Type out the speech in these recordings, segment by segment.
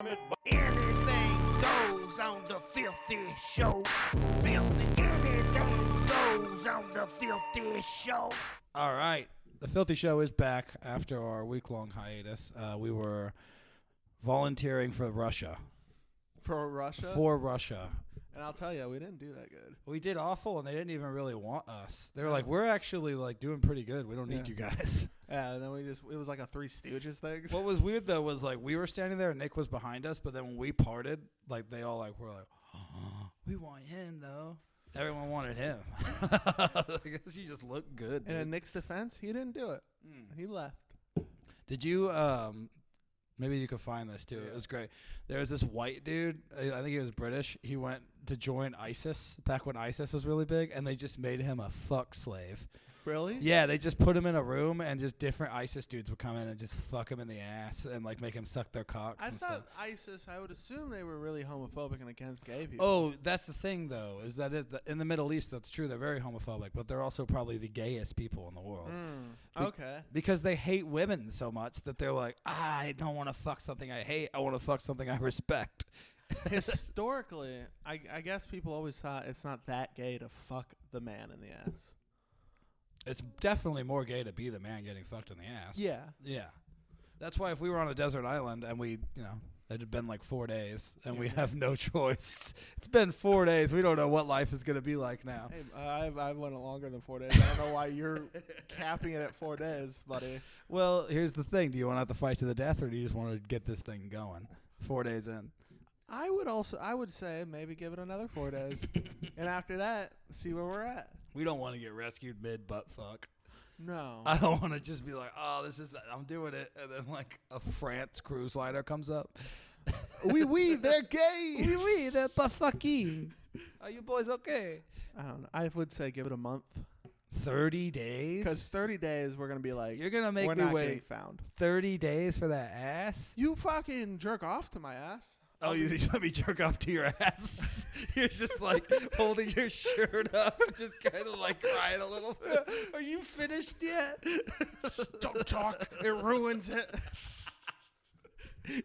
Anything goes on the filthy show. Filthy. Anything goes on the filthy show. All right. The Filthy Show is back after our week-long hiatus. We were volunteering for Russia. For Russia? For Russia. And I'll tell you, we didn't do that good. We did awful, and they didn't even really want us. They were like, we're actually like doing pretty good. We don't need you guys. Yeah, and then it was like a Three Stooges thing. What was weird, though, was like we were standing there, and Nick was behind us, but then when we parted, like they all were like, oh, we want him, though. Everyone wanted him. I guess he just looked good. And in Nick's defense, he didn't do it. He left. Did you, maybe you could find this, too. Yeah. It was great. There was this white dude. I think he was British. He went to join ISIS back when ISIS was really big, and they just made him a fuck slave. Really? Yeah, they just put him in a room, and just different ISIS dudes would come in and just fuck him in the ass and like make him suck their cocks and stuff. ISIS, I would assume they were really homophobic and against gay people. Oh, that's the thing, though, is that in the Middle East, that's true. They're very homophobic, but they're also probably the gayest people in the world. Okay. Because they hate women so much that they're like, I don't want to fuck something I hate. I want to fuck something I respect. Historically, I guess people always thought it's not that gay to fuck the man in the ass. It's definitely more gay to be the man getting fucked in the ass. Yeah. Yeah. That's why if we were on a desert island and we, it had been like 4 days and we have no choice. It's been 4 days. We don't know what life is going to be like now. Hey, I went longer than 4 days. I don't know why you're capping it at 4 days, buddy. Well, here's the thing. Do you want to have to fight to the death or do you just want to get this thing going 4 days in? I would say maybe give it another 4 days. And after that, see where we're at. We don't want to get rescued mid-butt fuck. No. I don't want to just be like, oh, I'm doing it. And then like a France cruise liner comes up. Oui, they're gay. Oui, they're butt fucking. Are you boys okay? I don't know. I would say give it a month. 30 days? Because 30 days we're going to be like, you're going to make we're me not wait getting found. 30 days for that ass? You fucking jerk off to my ass. Oh, you let me jerk off to your ass? You're just like holding your shirt up, just kind of like crying a little bit. Are you finished yet? Don't talk. It ruins it.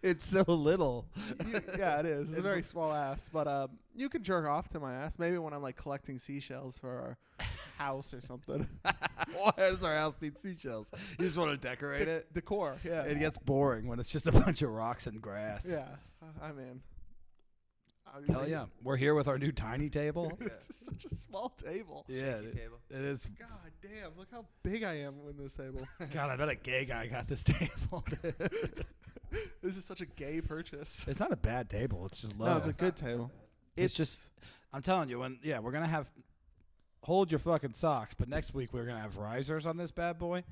It's so little. Yeah, it is. It's a very small ass. But you can jerk off to my ass. Maybe when I'm like collecting seashells for our house or something. Why does our house need seashells? You just want to decorate it? Decor, yeah. It gets boring when it's just a bunch of rocks and grass. Yeah, I mean. Hell yeah. We're here with our new tiny table. This is such a small table. Yeah, it is. God damn, look how big I am in this table. God, I bet a gay guy got this table. This is such a gay purchase. It's not a bad table. It's just low. No, it's a good table. It's just, I'm telling you, we're going to have, hold your fucking socks, but next week we're going to have risers on this bad boy.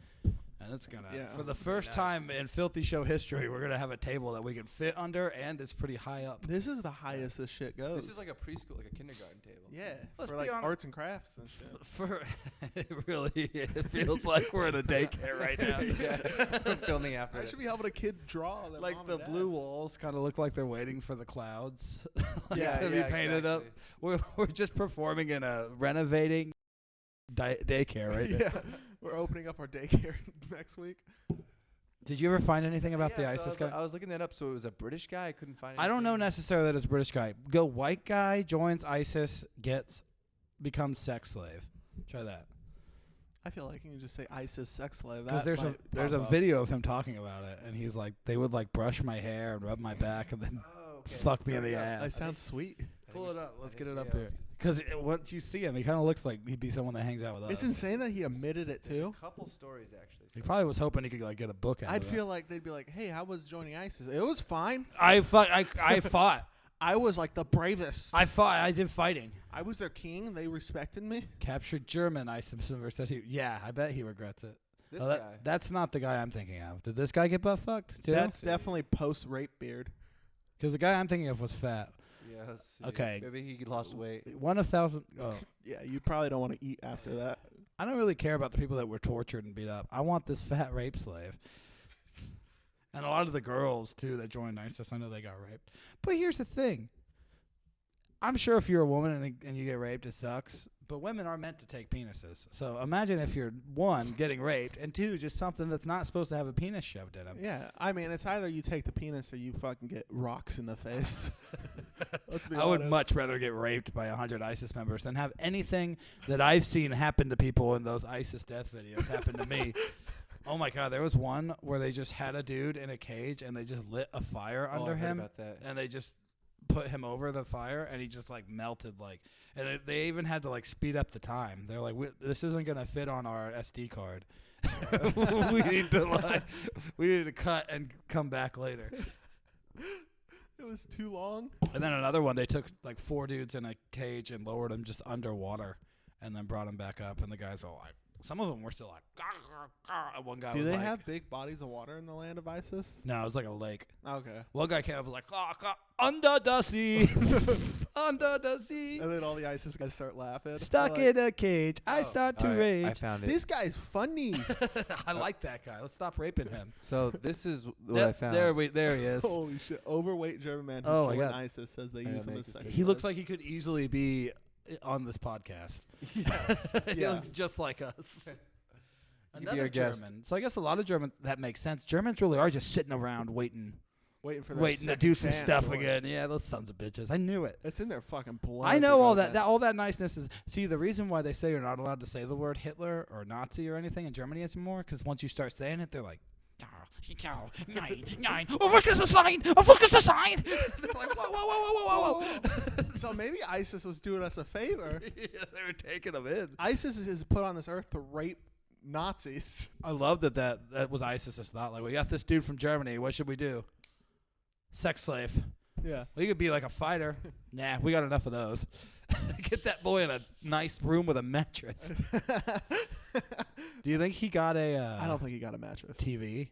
And it's going to, for the first time in Filthy Show history, we're going to have a table that we can fit under, and it's pretty high up. This is the highest this shit goes. This is like a preschool, like a kindergarten table. Yeah, Let's for like honest. arts and crafts and shit. It really it feels like we're in a daycare right now. Yeah, we're filming after I it. should be helping a kid draw. Their Like mom the and dad. blue walls kind of look like they're waiting for the clouds Yeah, to be painted up. We're just performing in a renovating daycare right now. Yeah, we're opening up our daycare next week. Did you ever find anything about the so ISIS guy? I was looking that up. So it was a British guy. I couldn't find. I don't know anything. necessarily that it's a British guy. Go white guy joins ISIS, becomes sex slave. Try that. I feel like you can just say ISIS sex slave. Because there's a video of him talking about it, and he's like, they would like brush my hair and rub my back and then fuck me in the ass. That sounds sweet. Pull it up. Let's get it up here. Because once you see him, he kind of looks like he'd be someone that hangs out with us. It's insane that he admitted it There's too. a couple stories actually. He probably was hoping he could like get a book out I'd of it. feel like they'd be like, "Hey, how was joining ISIS? It was fine. I fought. I was like the bravest. I fought. I did fighting. I was their king. They respected me." Captured German ISIS university. Yeah, I bet he regrets it. This Oh, guy. That's not the guy I'm thinking of. Did this guy get butt fucked too? That's definitely post-rape beard. Because the guy I'm thinking of was fat. Yeah. Let's see. Okay. Maybe he lost weight. 1,000. Oh. Yeah, you probably don't want to eat after that. I don't really care about the people that were tortured and beat up. I want this fat rape slave. And a lot of the girls, too, that joined ISIS, I know they got raped. But here's the thing. I'm sure if you're a woman and you get raped, it sucks. But women are meant to take penises. So imagine if you're, 1, getting raped, and 2, just something that's not supposed to have a penis shoved in them. Yeah, I mean, it's either you take the penis or you fucking get rocks in the face. Let's be I would honest. much rather get raped by 100 ISIS members than have anything that I've seen happen to people in those ISIS death videos happen to me. Oh my God, there was one where they just had a dude in a cage and they just lit a fire under I heard him, about that. and they just put him over the fire, and he just like melted, like, and they even had to like speed up the time. They're like, this isn't gonna fit on our SD card. we need to cut and come back later. It was too long. And then another one, they took like 4 dudes in a cage and lowered them just underwater, and then brought them back up, and the guys are like, some of them were still like, "Gah, gah, gah." And one guy Do was they like, have big bodies of water in the land of ISIS? no, it was like a lake. Okay. One guy came up and was like, under the sea, under the sea, And then all the ISIS guys start laughing. stuck They're in a cage. I start to All right, rage. I found like, it. this guy's funny. I like that guy. Let's stop raping him. So this is what I found. There he is. Holy shit. Overweight German man who Oh my joined God. ISIS says they I use gotta him make as this sex. picture. He looks like he could easily be on this podcast. He Yeah. looks just like us. You be Another our guest. German. So I guess a lot of German, that makes sense. Germans really are just sitting around waiting waiting for their to second do some chance, stuff or- again. Yeah, those sons of bitches. I knew it. It's in their fucking blood. I to know go all against. all that niceness is. See, the reason why they say you're not allowed to say the word Hitler or Nazi or anything in Germany anymore, because once you start saying it, they're like, nine. Oh, look at the sign. Oh, look at the sign. They're like, whoa. So maybe ISIS was doing us a favor. Yeah, they were taking them in. ISIS is put on this earth to rape Nazis. I love that was ISIS's thought. Like, we got this dude from Germany. What should we do? Sex slave. Yeah. We could be like a fighter. Nah, we got enough of those. Get that boy in a nice room with a mattress. Do you think he got a I don't think he got a mattress. TV?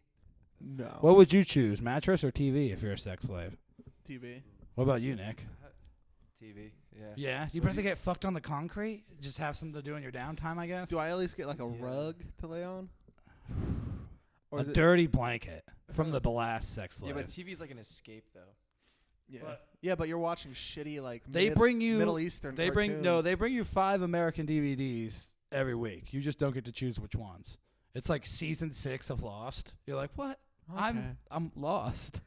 No. What would you choose, mattress or TV if you're a sex slave? TV. What about you, Nick? TV. Yeah. Yeah, you'd rather get fucked on the concrete? Just have something to do in your downtime, I guess? Do I at least get like a Yeah. rug to lay on? Or A is it? dirty blanket from the last sex Yeah, slave. but TV's like an escape though. Yeah. But- Yeah, but you're watching shitty like They bring you Middle Eastern. They cartoons. bring you 5 American DVDs every week. You just don't get to choose which ones. It's like season 6 of Lost. You're like, what? Okay. I'm lost.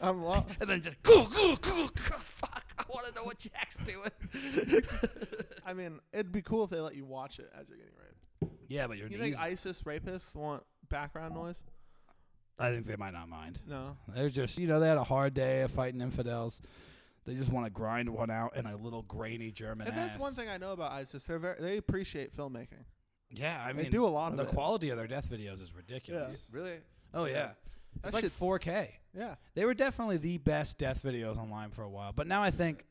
I'm lost. And then just go, fuck. I want to know what Jack's doing. I mean, it'd be cool if they let you watch it as you're getting raped. Yeah, but your You knees. think ISIS rapists want background noise? I think they might not mind. No. They're just, they had a hard day of fighting infidels. They just want to grind one out in a little grainy German If ass. there's one thing I know about ISIS, they appreciate filmmaking. Yeah, I They mean, do a lot of the it. quality of their death videos is ridiculous. Yeah. Really? Oh, yeah. That It's like shit's- 4K. Yeah. They were definitely the best death videos online for a while. But now I think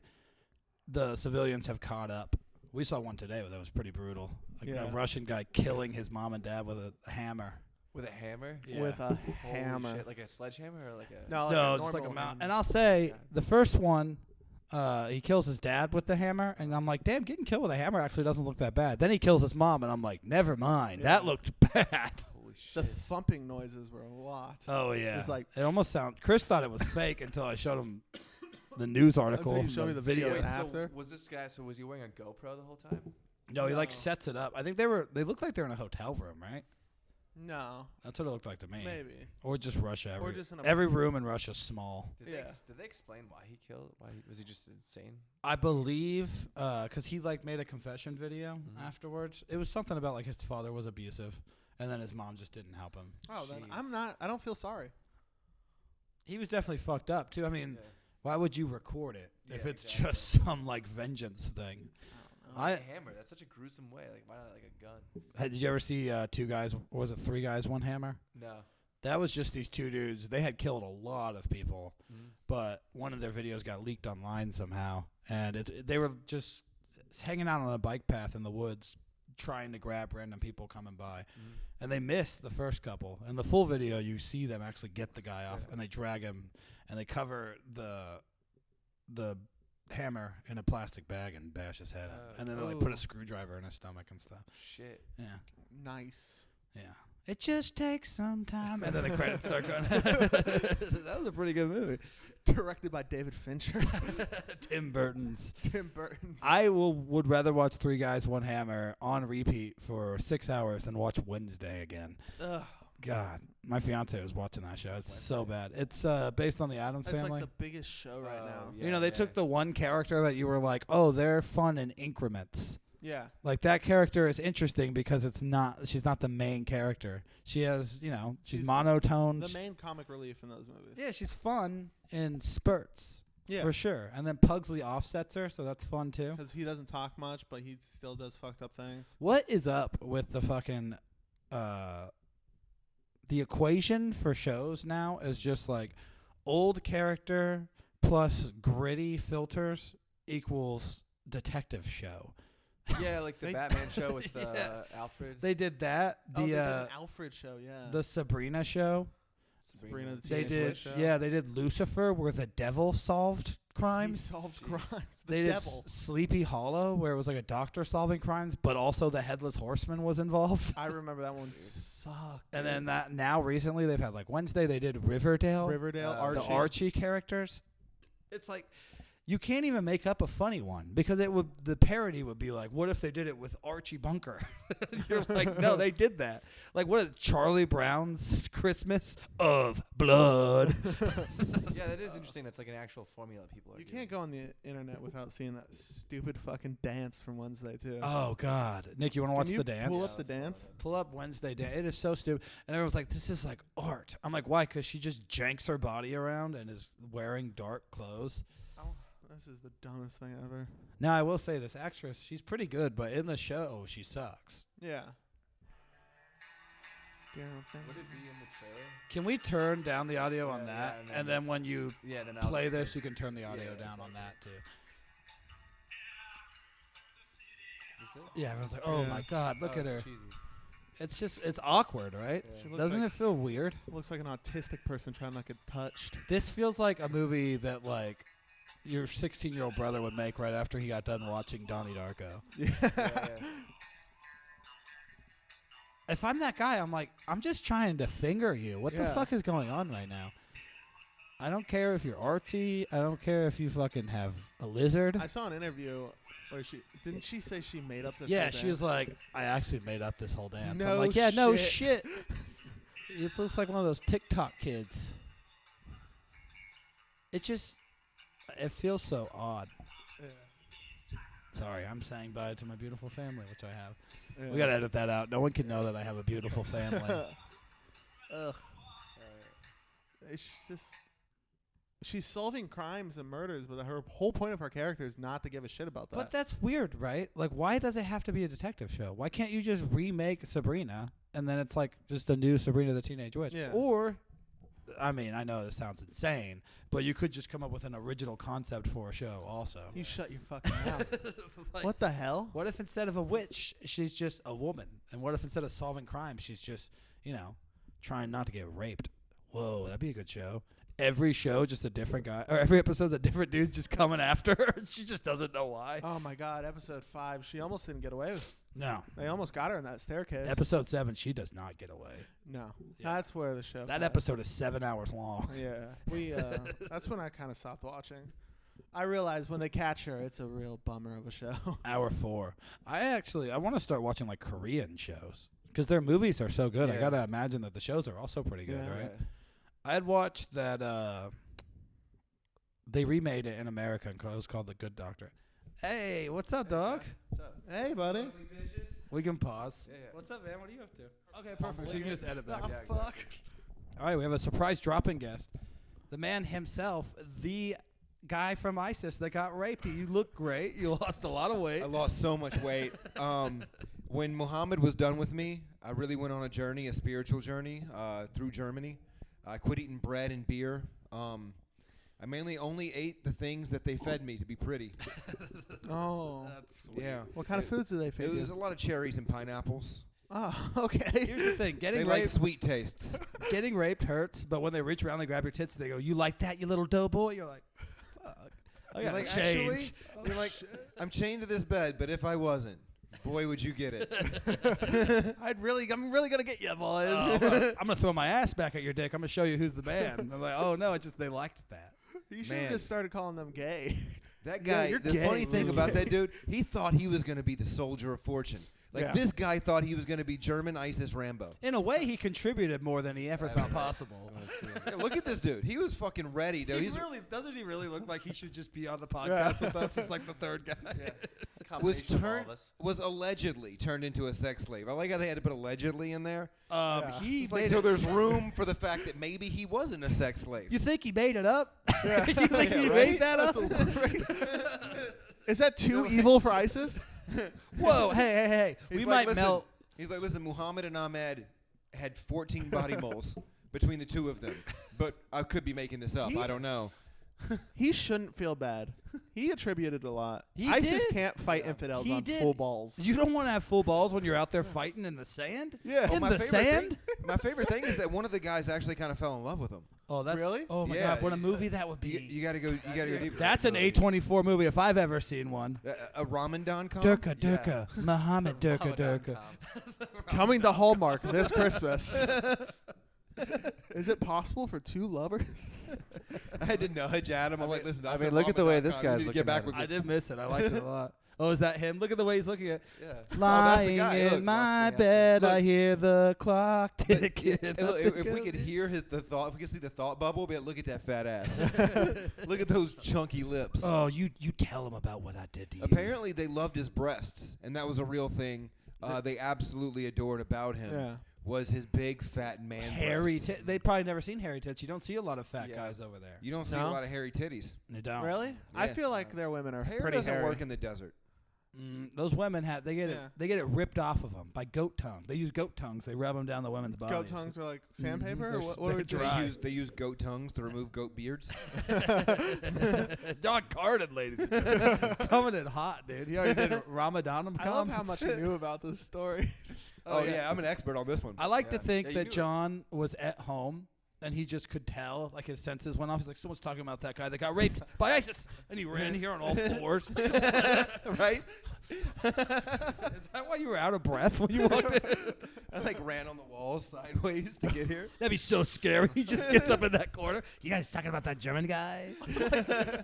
the civilians have caught up. We saw one today that was pretty brutal. Like Yeah. a Russian guy killing his mom and dad with a hammer. With a hammer? Yeah. With a Holy hammer. shit, like a sledgehammer or like a No, No, just like a normal mount. hammer. And I'll say Yeah. the first one, he kills his dad with the hammer, and I'm like, damn, getting killed with a hammer actually doesn't look that bad. Then he kills his mom, and I'm like, never mind, Yeah. that looked bad. Holy The shit. thumping noises were a lot. Oh yeah, It's like- it almost sounds. Chris thought it was fake until I showed him the news article. Until you showed me the video. Wait, after? so was this guy was he wearing a GoPro the whole time? No, he like No. sets it up. I think they looked like they're in a hotel room, right? No, That's what it looked like to me. maybe. Or just Russia. Or just in a Every room in Russia's small. Did Yeah. did they explain why he killed? Was he just insane? I believe, because he like made a confession video Mm-hmm. Mhm. afterwards. It was something about like his father was abusive, and then his mom just didn't help him. Oh, then Jeez. I don't feel sorry. He was definitely fucked up too. I mean, Yeah. why would you record it if Yeah, it's exactly. just some like vengeance thing? Why I- a hammer? That's such a gruesome way. Like why not like a gun? Did you ever see 2 guys? Or was it 3 guys, 1 hammer? No. That was just these 2 dudes. They had killed a lot of people, Mhm. but one of their videos got leaked online somehow, and they were just hanging out on a bike path in the woods, trying to grab random people coming by, Mhm. and they missed the first couple. In the full video, you see them actually get the guy off, Yeah. and they drag him, and they cover the hammer in a plastic bag and bash his head in, Oh. and then they like put Ooh. a screwdriver in his stomach and stuff. Shit. Yeah, Nice. yeah. It just takes some time. And then the credits start going. That was a pretty good movie. Directed by David Fincher. Tim Burton's. Tim Burton's. I would rather watch Three Guys, One Hammer on repeat for 6 hours than watch Wednesday again. Ugh. God, my fiance was watching that show. It's so bad. It's based on the Addams Family. It's like the biggest show right now. Yeah, you know, they took the one character that you were like, oh, they're fun in increments. Yeah. Like, that character is interesting because she's not the main character. She has, she's monotone. The main comic relief in those movies. Yeah, she's fun in spurts. Yeah. For sure. And then Pugsley offsets her, so that's fun, too. Because he doesn't talk much, but he still does fucked up things. What is up with the fucking... the equation for shows now is just like old character plus gritty filters equals detective show. Yeah, like the Batman show with Alfred. They did that. They did an Alfred show, yeah. The Sabrina show. Sabrina the They Teenage did. Witch show. Yeah, they did Lucifer, where the devil solved crimes. He solved crimes. They did Sleepy Hollow, where it was like a doctor solving crimes, but also the Headless Horseman was involved. I remember that one sucked. And then now recently they've had like Wednesday. They did Riverdale. Archie. The Archie characters. It's like you can't even make up a funny one because the parody would be like, what if they did it with Archie Bunker? You're like, no, they did that. Like, what is Charlie Brown's Christmas of Blood? Yeah, that is interesting. That's like an actual formula people are You doing. can't go on the internet without seeing that stupid fucking dance from Wednesday, too. Oh, God. Nick, you want to watch the dance? Pull up the dance? Pull up Wednesday dance. It is so stupid. And everyone's like, this is like art. I'm like, why? Because she just janks her body around and is wearing dark clothes. This is the dumbest thing ever. Now, I will say this actress, she's pretty good, but in the show, she sucks. Yeah. Would it be in the trailer? Can we turn down the audio on that? Yeah, and then when you then I'll play just this, you can turn the audio down on that, too. Yeah, everyone's like, oh, my God, look at her. Cheesy. It's awkward, right? Yeah. Doesn't it feel weird? Looks like an autistic person trying not to get touched. This feels like a movie that, like, your 16-year-old brother would make right after he got done watching Donnie Darko. Yeah. If I'm that guy, I'm like, I'm just trying to finger you. What the fuck is going on right now? I don't care if you're artsy. I don't care if you fucking have a lizard. I saw an interview where didn't she say she made up this Yeah, whole she dance? was like, I actually made up this whole dance. No I'm like, yeah, no shit. shit. It looks like one of those TikTok kids. It feels so odd. Yeah. Sorry, I'm saying bye to my beautiful family, which I have. Yeah. We gotta edit that out. No one can know that I have a beautiful family. Ugh. It's just she's solving crimes and murders, but her whole point of her character is not to give a shit about that. But that's weird, right? Like, why does it have to be a detective show? Why can't you just remake Sabrina and then it's like just a new Sabrina the Teenage Witch? Yeah. Or, I mean, I know this sounds insane, but you could just come up with an original concept for a show also. You shut your fucking mouth. Like, What the hell? What if instead of a witch, she's just a woman? And what if instead of solving crimes, she's just, trying not to get raped? Whoa, that'd be a good show. Every show, just a different guy, or every episode's a different dude just coming after her. She just doesn't know why. Oh my God, episode 5, she almost didn't get away with. No. They almost got her in that staircase. Episode 7, she does not get away. No. Yeah. That's where the show That crashed. episode is 7 hours long. Yeah. That's when I kind of stopped watching. I realized when they catch her, it's a real bummer of a show. Hour 4. I want to start watching like Korean shows because their movies are so good. I Yeah. gotta imagine that the shows are also pretty good, Yeah. right? I had watched that. They remade it in America and it was called The Good Doctor. Hey, what's up, dog? What's up? Hey, buddy. We can pause. Yeah. What's up, man? What are you up to? Okay, perfect. So you can just edit back. Oh, Yeah, fuck. All right, we have a surprise drop-in guest. The man himself, the guy from ISIS that got raped. You look great. You lost a lot of weight. I lost so much weight. When Muhammad was done with me, I really went on a journey, a spiritual journey, through Germany. I quit eating bread and beer. I mainly only ate the things that they fed me to be pretty. Oh. That's sweet. Yeah. What kind of foods do they feed It was you? a lot of cherries and pineapples. Oh, okay. Here's the thing. They Getting like raped, sweet tastes. getting raped hurts, but when they reach around, they grab your tits, they go, you like that, you little doughboy? You're like, fuck. I You're gotta like, change. actually, you're like, I'm chained to this bed, but if I wasn't. Boy, would you get it. I'm really gonna get you, boys. I'm gonna throw my ass back at your dick. I'm gonna show you who's the man. I'm like, oh no, it's just they liked that. You should Man. have just started calling them gay. That Yeah, guy, you're the gay, funny thing Lou. about that dude, he thought he was going to be the soldier of fortune. Like, Yeah. this guy thought he was going to be German ISIS Rambo. In a way, he contributed more than he ever thought possible. Yeah, look at this dude. He was fucking ready, dude. He really doesn't he really look like he should just be on the podcast with us? He's like the third guy. was allegedly turned into a sex slave. I like how they had to put allegedly in there. He It's like, made so it there's room for the fact that maybe he wasn't a sex slave. You think he made it up? Yeah. You think Yeah, he right? made that up? Is that too evil for ISIS? Whoa! Hey! He's We like, might listen, melt. He's like, listen, Muhammad and Ahmed had 14 body moles between the two of them. But I could be making this up. I don't know. He shouldn't feel bad. He attributed a lot. He ISIS did. can't fight infidels He on did. full balls. You don't want to have full balls when you're out there fighting in the sand. Yeah. In my the favorite sand. Thing, my favorite thing is that one of the guys actually kind of fell in love with him. Oh, that's Really? Oh my Yeah, God! What a movie that would be. You got to go. You got to go deeper. That's an A24 movie if I've ever seen one. A Ramadan com? Durka, Muhammad Durka. Coming to Hallmark this Christmas. Is it possible for two lovers? I had to nudge Adam. I'm like, listen. I mean, look at the way this guy's You need to looking get back at with him. me. I did miss it. I liked it a lot. Oh, is that him? Look at the way he's looking at. Yeah. that's the Lying guy. in Look, my lost me bed, Look. I hear the clock ticking. Hey, look, if we could hear the thought, if we could see the thought bubble, be like, look at that fat ass. Look at those chunky lips. Oh, you tell him about what I did to you. Apparently, they loved his breasts, and that was a real thing. They absolutely adored about him. Yeah. Was his big fat man hairy breasts. tits. They've probably never seen hairy tits. You don't see a lot of fat Yeah. guys over there. You don't see No? a lot of hairy titties. You don't. Really? I Yeah. feel like their women are Hair pretty doesn't hairy. work in the desert. Those women they get Yeah. it ripped off of them by goat tongue. They use goat tongues. They rub them down the women's bodies. Goat tongues are like sandpaper? They're Or what are we they're doing? dry. They use goat tongues to remove goat beards. Jon Carden, ladies and gentlemen. Coming in hot, dude. He already did Ramadan I love how much you knew about this story. Oh, yeah, I'm an expert on this one. I like to Yeah. think Yeah, you that knew it. John was at home and he just could tell, like his senses went off. He's like, someone's talking about that guy that got raped by ISIS, and he ran here on all fours. Right? Is that why you were out of breath when you walked in? I like ran on the walls sideways to get here. That'd be so scary. He just gets up in that corner. You guys talking about that German guy?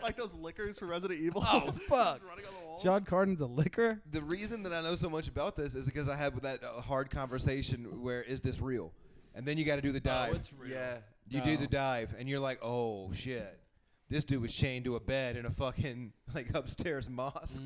Like those liquors for Resident Evil. Oh, fuck. Running on the walls. John Carden's a licker? The reason that I know so much about this is because I had that hard conversation where is this real? And then you got to do the dive. Yeah. You do the dive, and you're like, oh, shit. This dude was chained to a bed in a fucking, like, upstairs mosque.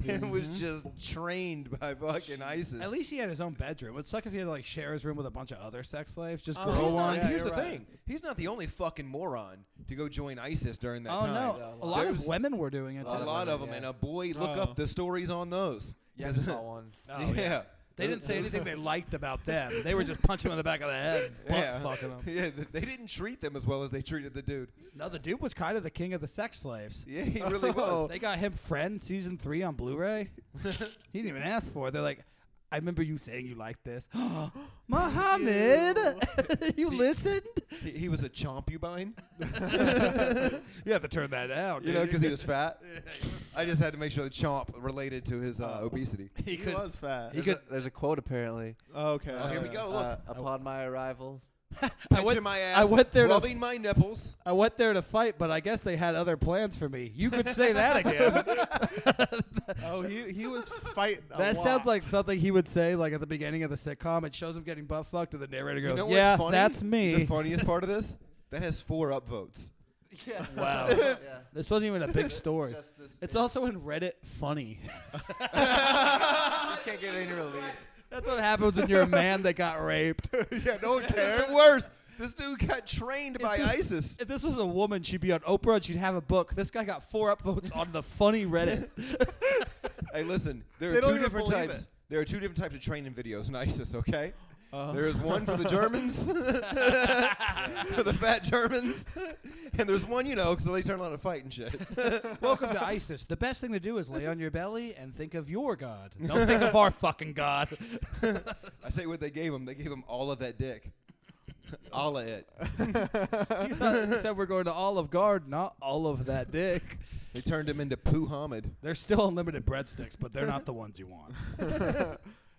And was just trained by fucking ISIS. At least he had his own bedroom. It'd suck if he had to, like, share his room with a bunch of other sex slaves. Just Oh, girl he's not- ones. yeah, Here's you're the right. thing. He's not the only fucking moron to go join ISIS during that Oh, time. no. Yeah, A lot of There's women were doing it. A too. lot of them. yeah. And a boy, look Oh. up the stories on those. Yeah, I just saw one. Oh, yeah. They didn't say anything they liked about them. They were just punching him in the back of the head, butt fucking them. Yeah, they didn't treat them as well as they treated the dude. No, the dude was kind of the king of the sex slaves. Yeah, he really was. They got him Friends season 3 on Blu-ray. He didn't even ask for it. They're like, I remember you saying you liked this. Muhammad, you listened? He was a chompubine, You have to turn that down. you know, because he was fat. I just had to make sure the chomp related to his obesity. he He could. was fat. There's a quote apparently. Okay. Oh, here we go. Look, Upon my arrival. pinching my ass, I went there to- rubbing my nipples. I went there to fight, but I guess they had other plans for me. You could say that again. Oh, he was fighting. That sounds like something he would say, like at the beginning of the sitcom. It shows him getting butt fucked, and the narrator goes, You know what's "Yeah, funny? that's me." The funniest part of this, that has 4 upvotes. Yeah. Wow. Yeah. This wasn't even a big story. Just this. It's also in Reddit funny. You can't get any relief. That's what happens when you're a man that got raped. Yeah, no one That's cares. the worst. This dude got trained by this- ISIS. If this was a woman, she'd be on Oprah and she'd have a book. This guy got 4 upvotes on the funny Reddit. Hey, listen. There They are don't 2 even different believe types. it. There are 2 different types of training videos in ISIS. Okay. Uh-huh. There is one for the Germans, for the fat Germans, and there's one, you know, so they turn on a fight and shit. Welcome to ISIS. The best thing to do is lay on your belly and think of your God. Don't think of our fucking God. I tell you what they gave him. They gave him all of that dick. All of it. You said we're going to Olive Garden, not all of that dick. They turned him into Pooh Hamid. They're still unlimited breadsticks, but they're not the ones you want.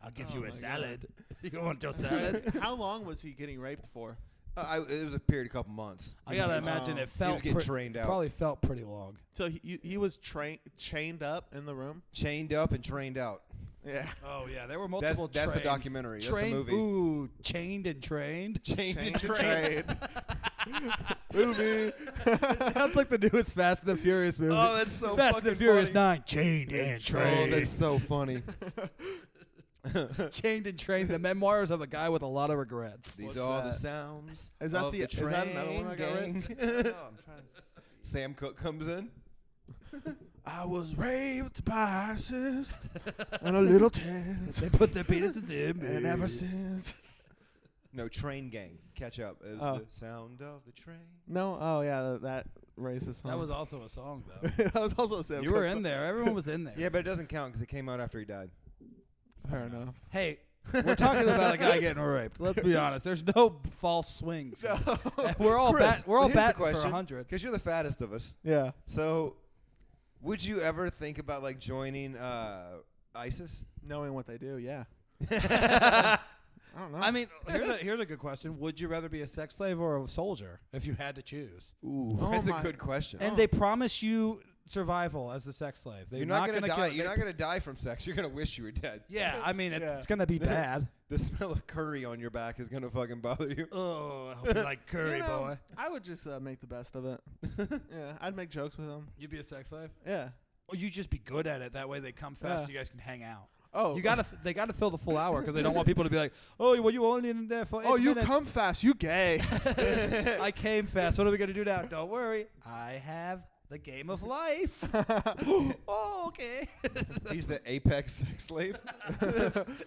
I'll give you a salad. You want your salad? How long was he getting raped for? It was a period, a couple months. I gotta imagine it He felt was getting trained out. Probably felt pretty long. So he was chained up in the room? Chained up and trained out. Yeah. Oh yeah, there were multiple. That's the documentary. That's the movie. Ooh, chained and trained. Chained and Trade. trained. Movie. It sounds like the newest Fast and the Furious movie. Oh, that's so Fast fucking and the Furious funny. 9, chained and Oh, trained. that's so funny. Chained and trained. The memoirs of a guy with a lot of regrets. These What's are the that? sounds Is that of the- the is train that another one that got gang. I'm trying to Sam Cooke comes in. I was raped by ISIS in a little tent. They put their penises in me. And ever since. No, Train Gang. Catch up. It was Oh. the sound of the train. No, oh yeah, that racist song. That was also a song, though. that was also a Sam You were Cooke in song. there. Everyone was in there. Yeah, but it doesn't count because it came out after he died. Fair enough. Hey, we're talking about a guy getting raped. Let's be honest. There's no false swings. And we're all Chris, we're all here's the batting for question, 100. because you're the fattest of us. Yeah. So, would you ever think about like joining ISIS? Knowing what they do, yeah. I don't know. I mean, here's a good question. Would you rather be a sex slave or a soldier if you had to choose? Ooh, Oh that's a my- good question. And they promise you survival as the sex slave. They're You're not gonna die. kill- You're not gonna die from sex. You're gonna wish you were dead. Yeah, I mean, Yeah. it's gonna be bad. The smell of curry on your back is gonna fucking bother you. Oh, I hope you like curry, You know, boy. I would just make the best of it. Yeah, I'd make jokes with them. You'd be a sex slave? Yeah. Or you just be good at it. That way they come fast. Yeah. You guys can hang out. Oh, They gotta fill the full hour because they don't want people to be like, oh, well, you only in there for 8 Oh, you minutes. come fast. You gay. I came fast. What are we gonna do now? Don't worry. I have the game of life. Oh, okay. He's the apex sex slave.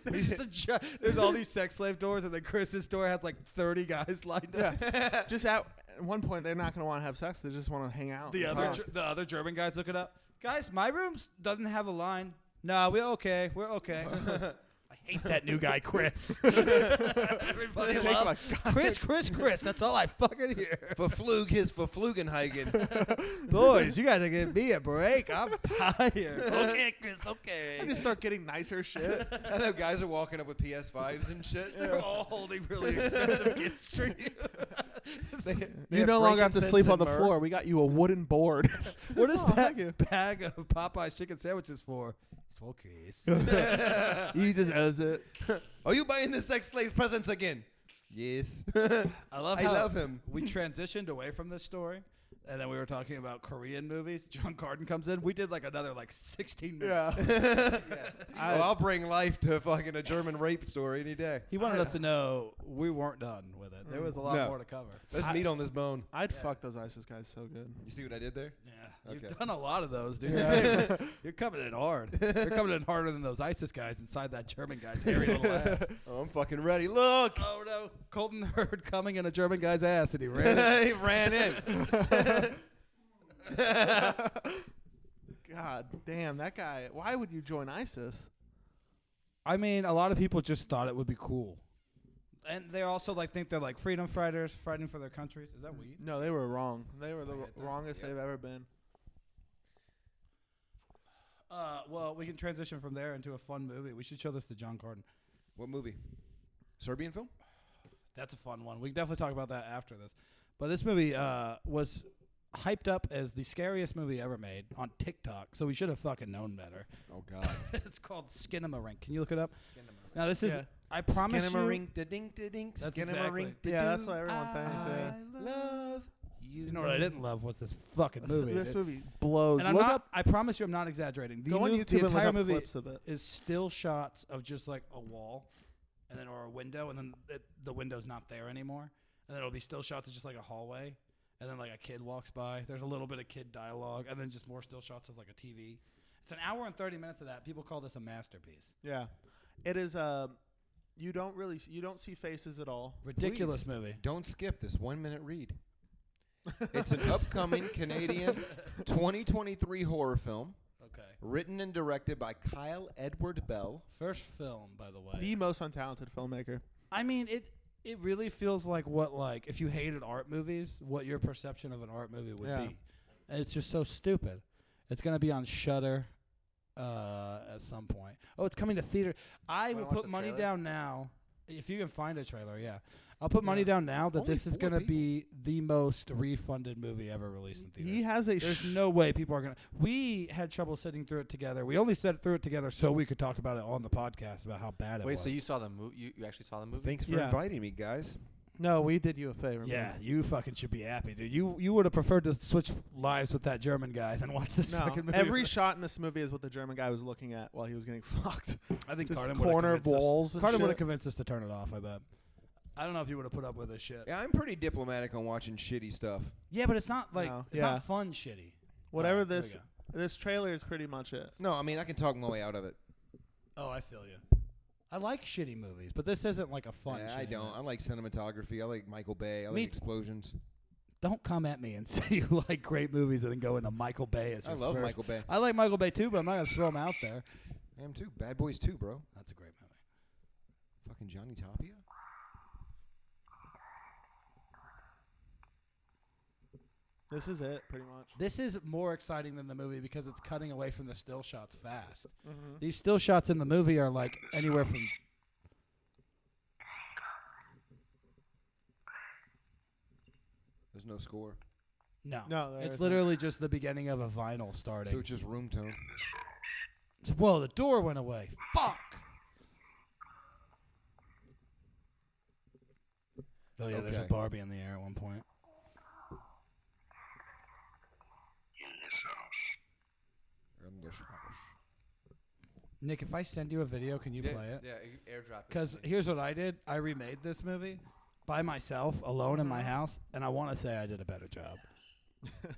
There's, there's all these sex slave doors, and then Chris's door has like 30 guys lined up. Yeah. Just at one point, they're not gonna want to have sex. They just want to hang out. The and other talk. the other German guys look it up. Guys, my room doesn't have a line. No, we're okay. We're okay. I hate that new guy, Chris. Everybody Take loves my Chris. That's all I fucking hear. Verflug his Verflugenhagen. Boys, you guys are giving me a break. I'm tired. Okay, Chris. Okay. I just start getting nicer shit. I know guys are walking up with PS5s and shit. They're all holding really expensive gifts for you. They You have no longer have to frankincense sleep on and the myrrh. floor. We got you a wooden board. What is Oh, thank you. that bag of Popeye's chicken sandwiches for? It's for Chris. He deserves it. Are you buying the sex slave presents again? Yes. I love I how love him. we transitioned away from this story, and then we were talking about Korean movies. Jon Carden comes in. We did like another 16 minutes. Yeah. Well, I'll bring life to fucking a German rape story any day. He wanted us to know we weren't done with it. There was a lot No. more to cover. There's meat on this bone. I'd fuck those ISIS guys so good. You see what I did there? Yeah, Okay. you've done a lot of those, dude. Yeah. You're coming in hard. You're coming in harder than those ISIS guys inside that German guy's hairy little ass. Oh, I'm fucking ready. Look. Oh no, Colton heard coming in a German guy's ass, and he ran. He ran in. God damn, that guy. Why would you join ISIS? I mean, a lot of people just thought it would be cool. And they also think they're like freedom fighters fighting for their countries. Is that weed? No, they were wrong. They were the I get that. wrongest they've ever been. Well, we can transition from there into a fun movie. We should show this to Jon Carden. What movie? Serbian film? That's a fun one. We can definitely talk about that after this. But this movie was hyped up as the scariest movie ever made on TikTok, so we should have fucking known better. Oh God. It's called Skinamarink. Can you look it up? Now this is, Yeah. I promise you. Skinnamarink, da-dink, da-dink, That's Skinnamarink, exactly- Yeah, da-doo. that's what everyone thinks. Yeah. I love you. You know what I didn't love was this fucking movie. This dude. movie blows. And I'm Look not. up. I promise you, I'm not exaggerating. Go on YouTube the and look entire up movie clips of it. is still shots of just like a wall, and then or a window, and then the window's not there anymore, and then it'll be still shots of just like a hallway, and then like a kid walks by. There's a little bit of kid dialogue, and then just more still shots of like a TV. It's an hour and 30 minutes of that. People call this a masterpiece. Yeah, it is. You don't see faces at all. Ridiculous Please. movie. Don't skip this 1 minute read. It's an upcoming Canadian 2023 horror film Okay. written and directed by Kyle Edward Bell. First film, by the way. The most untalented filmmaker. I mean, It really feels like if you hated art movies, what your perception of an art movie would be. And it's just so stupid. It's going to be on Shudder at some point. Oh, it's coming to theater. I will put money down now. If you can find a trailer, yeah. I'll put money down now that this is going to be the most refunded movie ever released in theaters. There's no way people are going to. We had trouble sitting through it together. We only sat through it together so we could talk about it on the podcast about how bad it was. Wait, so you saw the movie? You actually saw the movie? Thanks for inviting me, guys. No, we did you a favor. Yeah, you fucking should be happy, dude. You would have preferred to switch lives with that German guy than watch this fucking movie. Every shot in this movie is what the German guy was looking at while he was getting fucked. I think Just Carden corner walls. Carden would have convinced us to turn it off, I bet. I don't know if you would have put up with this shit. Yeah, I'm pretty diplomatic on watching shitty stuff. Yeah, but it's not like it's not fun shitty. Whatever this trailer is pretty much it. No, I mean I can talk my way out of it. Oh, I feel you. I like shitty movies, but this isn't like a fun. I don't. I like cinematography. I like Michael Bay. I like explosions. Don't come at me and say you like great movies and then go into Michael Bay as your I love first. Michael Bay. I like Michael Bay too, but I'm not gonna throw him out there. I am too. Bad Boys 2, bro. That's a great movie. Fucking Johnny Tapia. This is it, pretty much. This is more exciting than the movie because it's cutting away from the still shots fast. Mm-hmm. These still shots in the movie are like anywhere from. There's no score. No, it's literally just the beginning of a vinyl starting. So it's just room tone. Whoa, the door went away. Fuck. Oh yeah, there's a Barbie in the air at one point. In this house. Nick, if I send you a video, can you play it? Yeah, airdrop it. Because here's what I did. I remade this movie by myself, alone in my house, and I want to say I did a better job. I'm gonna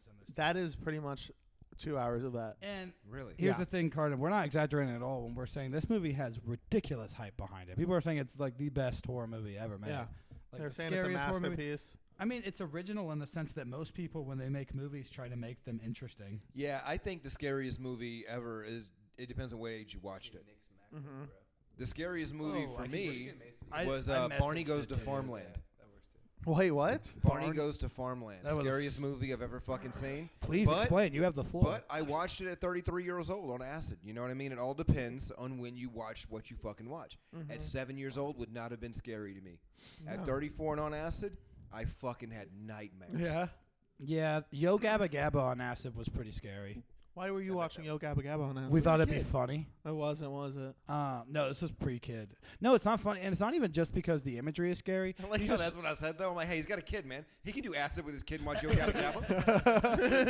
send this. That is pretty much 2 hours of that. And really, here's the thing, Carden. We're not exaggerating at all when we're saying this movie has ridiculous hype behind it. People are saying it's like the best horror movie ever made. Yeah, like they're saying it's a masterpiece. I mean, it's original in the sense that most people, when they make movies, try to make them interesting. Yeah, I think the scariest movie ever is. It depends on what age you watched it. Mm-hmm. The scariest movie for me was I Barney Goes to Farmland. Wait, what? Barney Goes to Farmland. That was Scariest movie I've ever fucking seen. Please explain. You have the floor. But I watched it at 33 years old on acid. You know what I mean? It all depends on when you watch what you fucking watch. Mm-hmm. At 7 years old would not have been scary to me. At 34 and on acid, I fucking had nightmares. Yeah. Yeah, Yo Gabba Gabba on acid was pretty scary. Why were you watching Yo Gabba Gabba on acid? We thought it'd be funny. It wasn't, was it? No, this was pre-kid. No, it's not funny, and it's not even just because the imagery is scary. I like how that's what I said, though. I'm like, hey, he's got a kid, man. He can do acid with his kid and watch Yo Gabba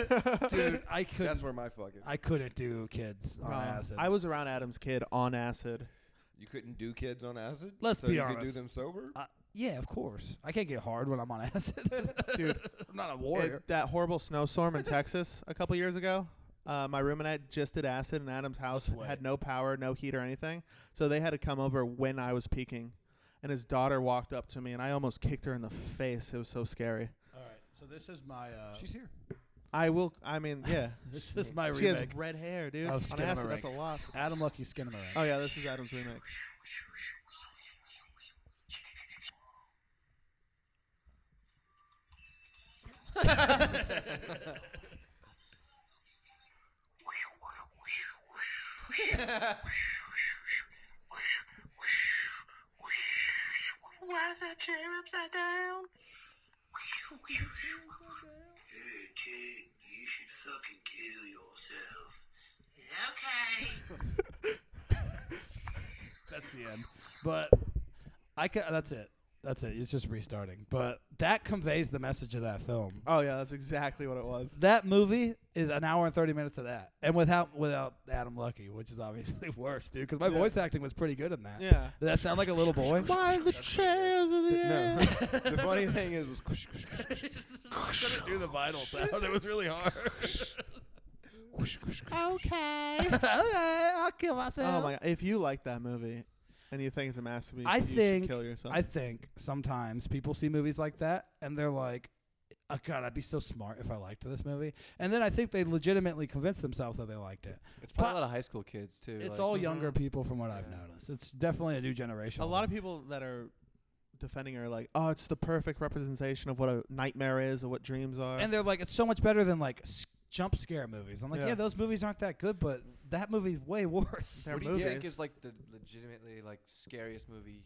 Gabba. Dude, I couldn't. That's where my fucking. I couldn't do kids on acid. I was around Adam's kid on acid. You couldn't do kids on acid? Let's so be you honest. could do them sober? Yeah, of course. I can't get hard when I'm on acid. Dude, I'm not a warrior. That horrible snowstorm in Texas a couple years ago, my roommate and I just did acid in Adam's house. Had no power, no heat or anything. So they had to come over when I was peaking. And his daughter walked up to me, and I almost kicked her in the face. It was so scary. All right, so this is my... She's here. I mean, yeah. This is my She has remake. red hair, dude. Of On Skin acid, of a that's a lot. Adam Luckey, Skin of a Ring. Oh, yeah, this is Adam's remake. Why is that chair upside down? Hey, kid, you should fucking kill yourself. Okay. That's the end. But that's it. That's it. It's just restarting. But that conveys the message of that film. Oh, yeah, that's exactly what it was. That movie is an hour and 30 minutes of that. And without Adam Luckey, which is obviously worse, dude, because my voice acting was pretty good in that. Yeah. Did that sound like a little boy? Why the chairs in the air? No. The funny thing is, was couldn't do the vinyl sound. It was really hard. Okay. Okay, I'll kill myself. Oh, my God. If you like that movie and you think it's a masterpiece, I you think should kill yourself. I think sometimes people see movies like that and they're like, oh God, I'd be so smart if I liked this movie. And then I think they legitimately convinced themselves that they liked it. It's probably a lot of high school kids too. It's like, all younger people from what I've noticed. It's definitely a new generation. A lot of people that are defending are like, oh, it's the perfect representation of what a nightmare is or what dreams are. And they're like, it's so much better than like jump scare movies. I'm like, yeah, those movies aren't that good, but that movie's way worse. What do you think is like the legitimately like scariest movie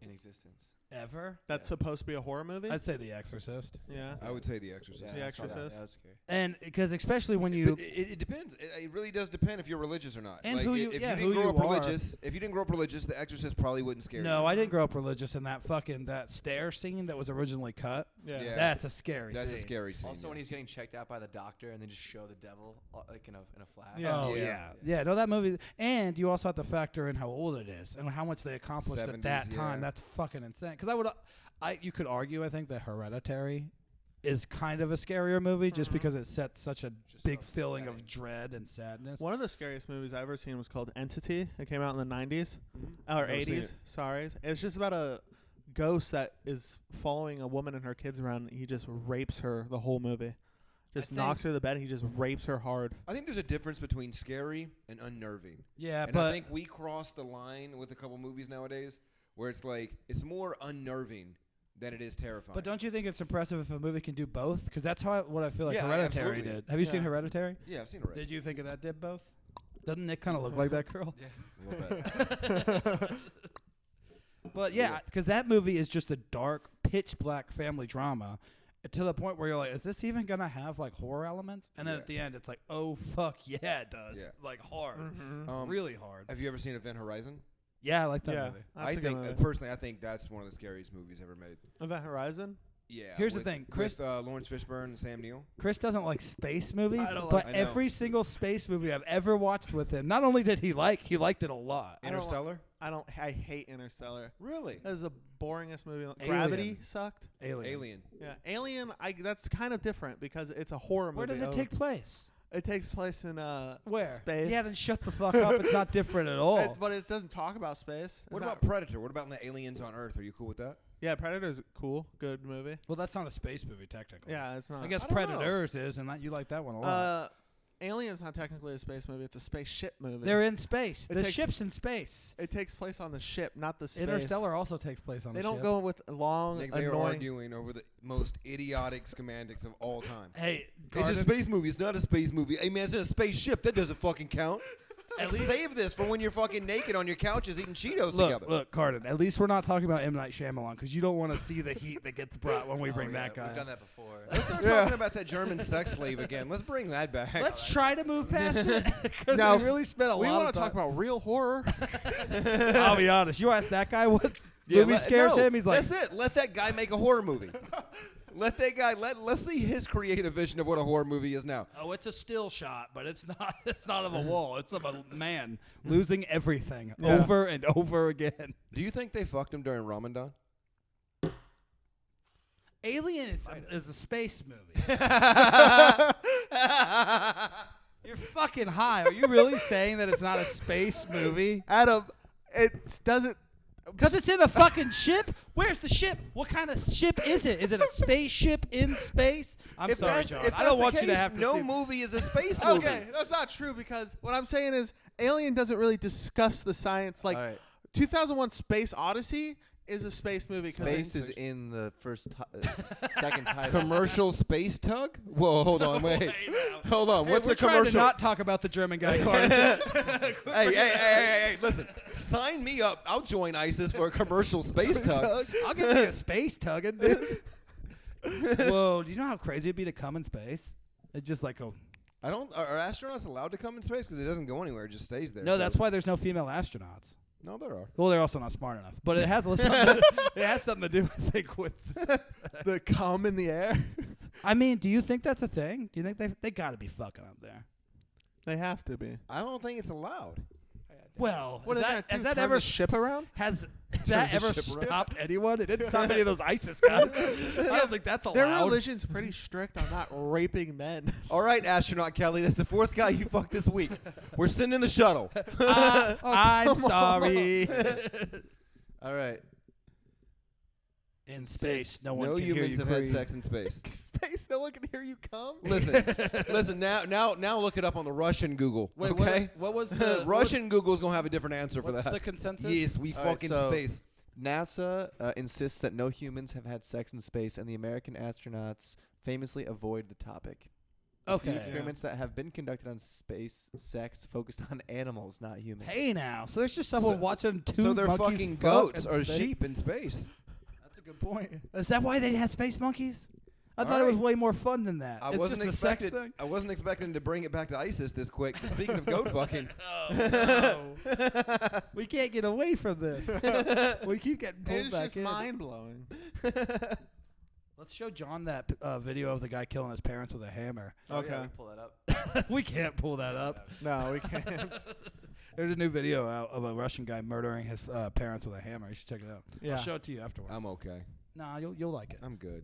in existence? Ever? That's supposed to be a horror movie? I'd say The Exorcist. Yeah. I would say The Exorcist. The Exorcist. Yeah, that's scary. And because especially when you... It depends. It really does depend if you're religious or not. And like who you, if yeah, you didn't who grow up you are. religious, if you didn't grow up religious, The Exorcist probably wouldn't scare you. No, I didn't grow up religious, and that stair scene that was originally cut, Yeah. that's a scary That's scene. a scary scene. Also, when he's getting checked out by the doctor, and they just show the devil like in a flash. Yeah. Oh, yeah. No, that movie... And you also have to factor in how old it is and how much they accomplished at 70s, that time. yeah. That's fucking insane. Because you could argue, I think, that Hereditary is kind of a scarier movie just because it sets such a big feeling of dread and sadness. One of the scariest movies I've ever seen was called Entity. It came out in the 90s. Or Never seen 80s. Sorry. It's just about a ghost that is following a woman and her kids around. He just rapes her the whole movie. Just knocks her to the bed. He just rapes her hard. I think there's a difference between scary and unnerving. Yeah, and but... I think we cross the line with a couple movies nowadays where it's like, it's more unnerving than it is terrifying. But don't you think it's impressive if a movie can do both? Because that's what I feel like Yeah, Hereditary absolutely. did. Have you seen Hereditary? Yeah, I've seen it. Did you think of that did both? Doesn't Nick kind of look like that girl? Yeah. A little bit. But yeah, because that movie is just a dark, pitch black family drama to the point where you're like, is this even going to have like horror elements? And then at the end, it's like, oh, fuck, yeah, it does. Yeah. Like hard. Mm-hmm. Really hard. Have you ever seen Event Horizon? Yeah, I like that movie. I think, personally, I think that's one of the scariest movies ever made. Event Horizon? Yeah. Here's the thing, Chris. With Lawrence Fishburne and Sam Neill. Chris doesn't like space movies, I don't but like- I know. every single space movie I've ever watched with him, not only did he liked it a lot. Interstellar? I hate Interstellar. Really? That is the boringest movie. Alien. Gravity sucked. Alien. Yeah. Alien, that's kind of different because it's a horror movie. Where does it take place? It takes place in Where? space. Yeah, then shut the fuck up. It's not different at all. But it doesn't talk about space. What about Predator? What about the aliens on Earth? Are you cool with that? Yeah, Predator's cool. Good movie. Well, that's not a space movie, technically. Yeah, it's not. I guess I don't know. Predators is, and you like that one a lot. Alien's not technically a space movie. It's a spaceship movie. They're in space. It The takes- ship's in space. It takes place on the ship, not the space. Interstellar also takes place on They the don't ship. go with long, Nick, they are annoying... arguing over the most idiotic schematics of all time. Hey, It's a Carden, space movie. It's not a space movie. Hey, man, it's in a spaceship. That doesn't fucking count. At least- Save this for when you're fucking naked on your couches eating Cheetos together. Look, Carden. At least we're not talking about M. Night Shyamalan because you don't want to see the heat that gets brought when we bring that guy. We've done up. that before. Let's start talking about that German sex slave again. Let's bring that back. Let's try to move past it because No, we really spent a We lot want of to talk time. about real horror. I'll be honest. You ask that guy what movie scares him. He's like, that's it. Let that guy make a horror movie. Let that guy. Let's see his creative vision of what a horror movie is now. oh, it's a still shot, but it's not. It's not of a wall. It's of a man losing everything over and over again. Do you think they fucked him during Ramadan? Alien is a space movie. You're fucking high. Are you really saying that it's not a space movie? Adam, it doesn't... Because it's in a fucking ship? Where's the ship? What kind of ship is it? Is it a spaceship in space? I'm sorry, John. I don't want you to have to No see movie is a space movie. Okay, that's not true because what I'm saying is Alien doesn't really discuss the science. Like, All right. 2001 Space Odyssey is a space movie. 'cause Space is in the second title. Commercial space tug? Whoa, hold on, wait. Hold on. Hey, What's we're a trying commercial? to not talk about the German guy, Carden. Hey, listen. Sign me up. I'll join ISIS for a commercial space tug. I'll give you a space tugging, dude. Whoa, do you know how crazy it'd be to come in space? It's just like, oh. Are astronauts allowed to come in space? Because it doesn't go anywhere. It just stays there. No, So- that's why there's no female astronauts. No, there are. Well, they're also not smart enough. But it has something to do, I think, with the cum in the air. I mean, do you think that's a thing? Do you think they got to be fucking up there? They have to be. I don't think it's allowed. Well, What has does that, do? has that Turn ever the ship around? has Turn that the ever ship around? stopped anyone? It didn't stop any of those ISIS guys. I don't think that's Their allowed. religion's pretty strict on not raping men. All right, astronaut Kelly. That's the fourth guy you fucked this week. We're sending the shuttle. I'm come on. sorry. All right. In space, no one No can hear humans you have had breathe. sex in space. Space, no one can hear you come. Listen. Now, look it up on the Russian Google. Wait, okay. what was the Russian Google's gonna have a different answer for what's that. the consensus? Yes, we All right, fucking so- space. NASA insists that no humans have had sex in space, and the American astronauts famously avoid the topic. The few Okay. experiments that have been conducted on space sex focused on animals, not humans. Hey now, so there's just someone watching two So they're monkeys fucking fuck goats in or space? sheep in space. That's a good point. Is that why they had space monkeys? I All thought it was right. way more fun than that. I It's wasn't just a sex expecting. thing. I wasn't expecting to bring it back to ISIS this quick. Speaking of goat fucking, Oh, no. We can't get away from this. We keep getting pulled It's back just in. mind blowing. Let's show John that video of the guy killing his parents with a hammer. Oh, yeah, Okay. we pull that up. We can't pull that up. No, we can't. There's a new video out of a Russian guy murdering his parents with a hammer. You should check it out. Yeah. I'll show it to you afterwards. I'm okay. Nah, you'll like it. I'm good.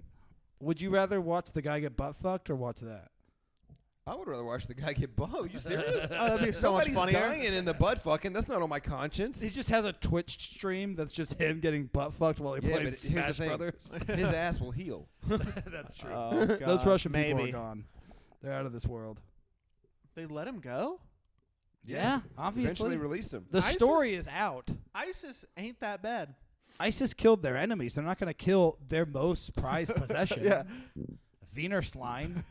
Would you rather watch the guy get butt fucked or watch that? I would rather watch the guy get butt. You serious? Oh, that'd be so much Somebody's funnier. dying in the butt fucking. That's not on my conscience. He just has a Twitch stream that's just him getting butt fucked while he Yeah, plays but here's the Smash thing. Brothers. His ass will heal. That's true. Oh, Those God. Russian people Maybe. are gone. They're out of this world. They let him go? Yeah, obviously. Eventually released him. The ISIS? story is out. ISIS ain't that bad. ISIS killed their enemies. They're not going to kill their most prized possession. Yeah. Wiener Schlein.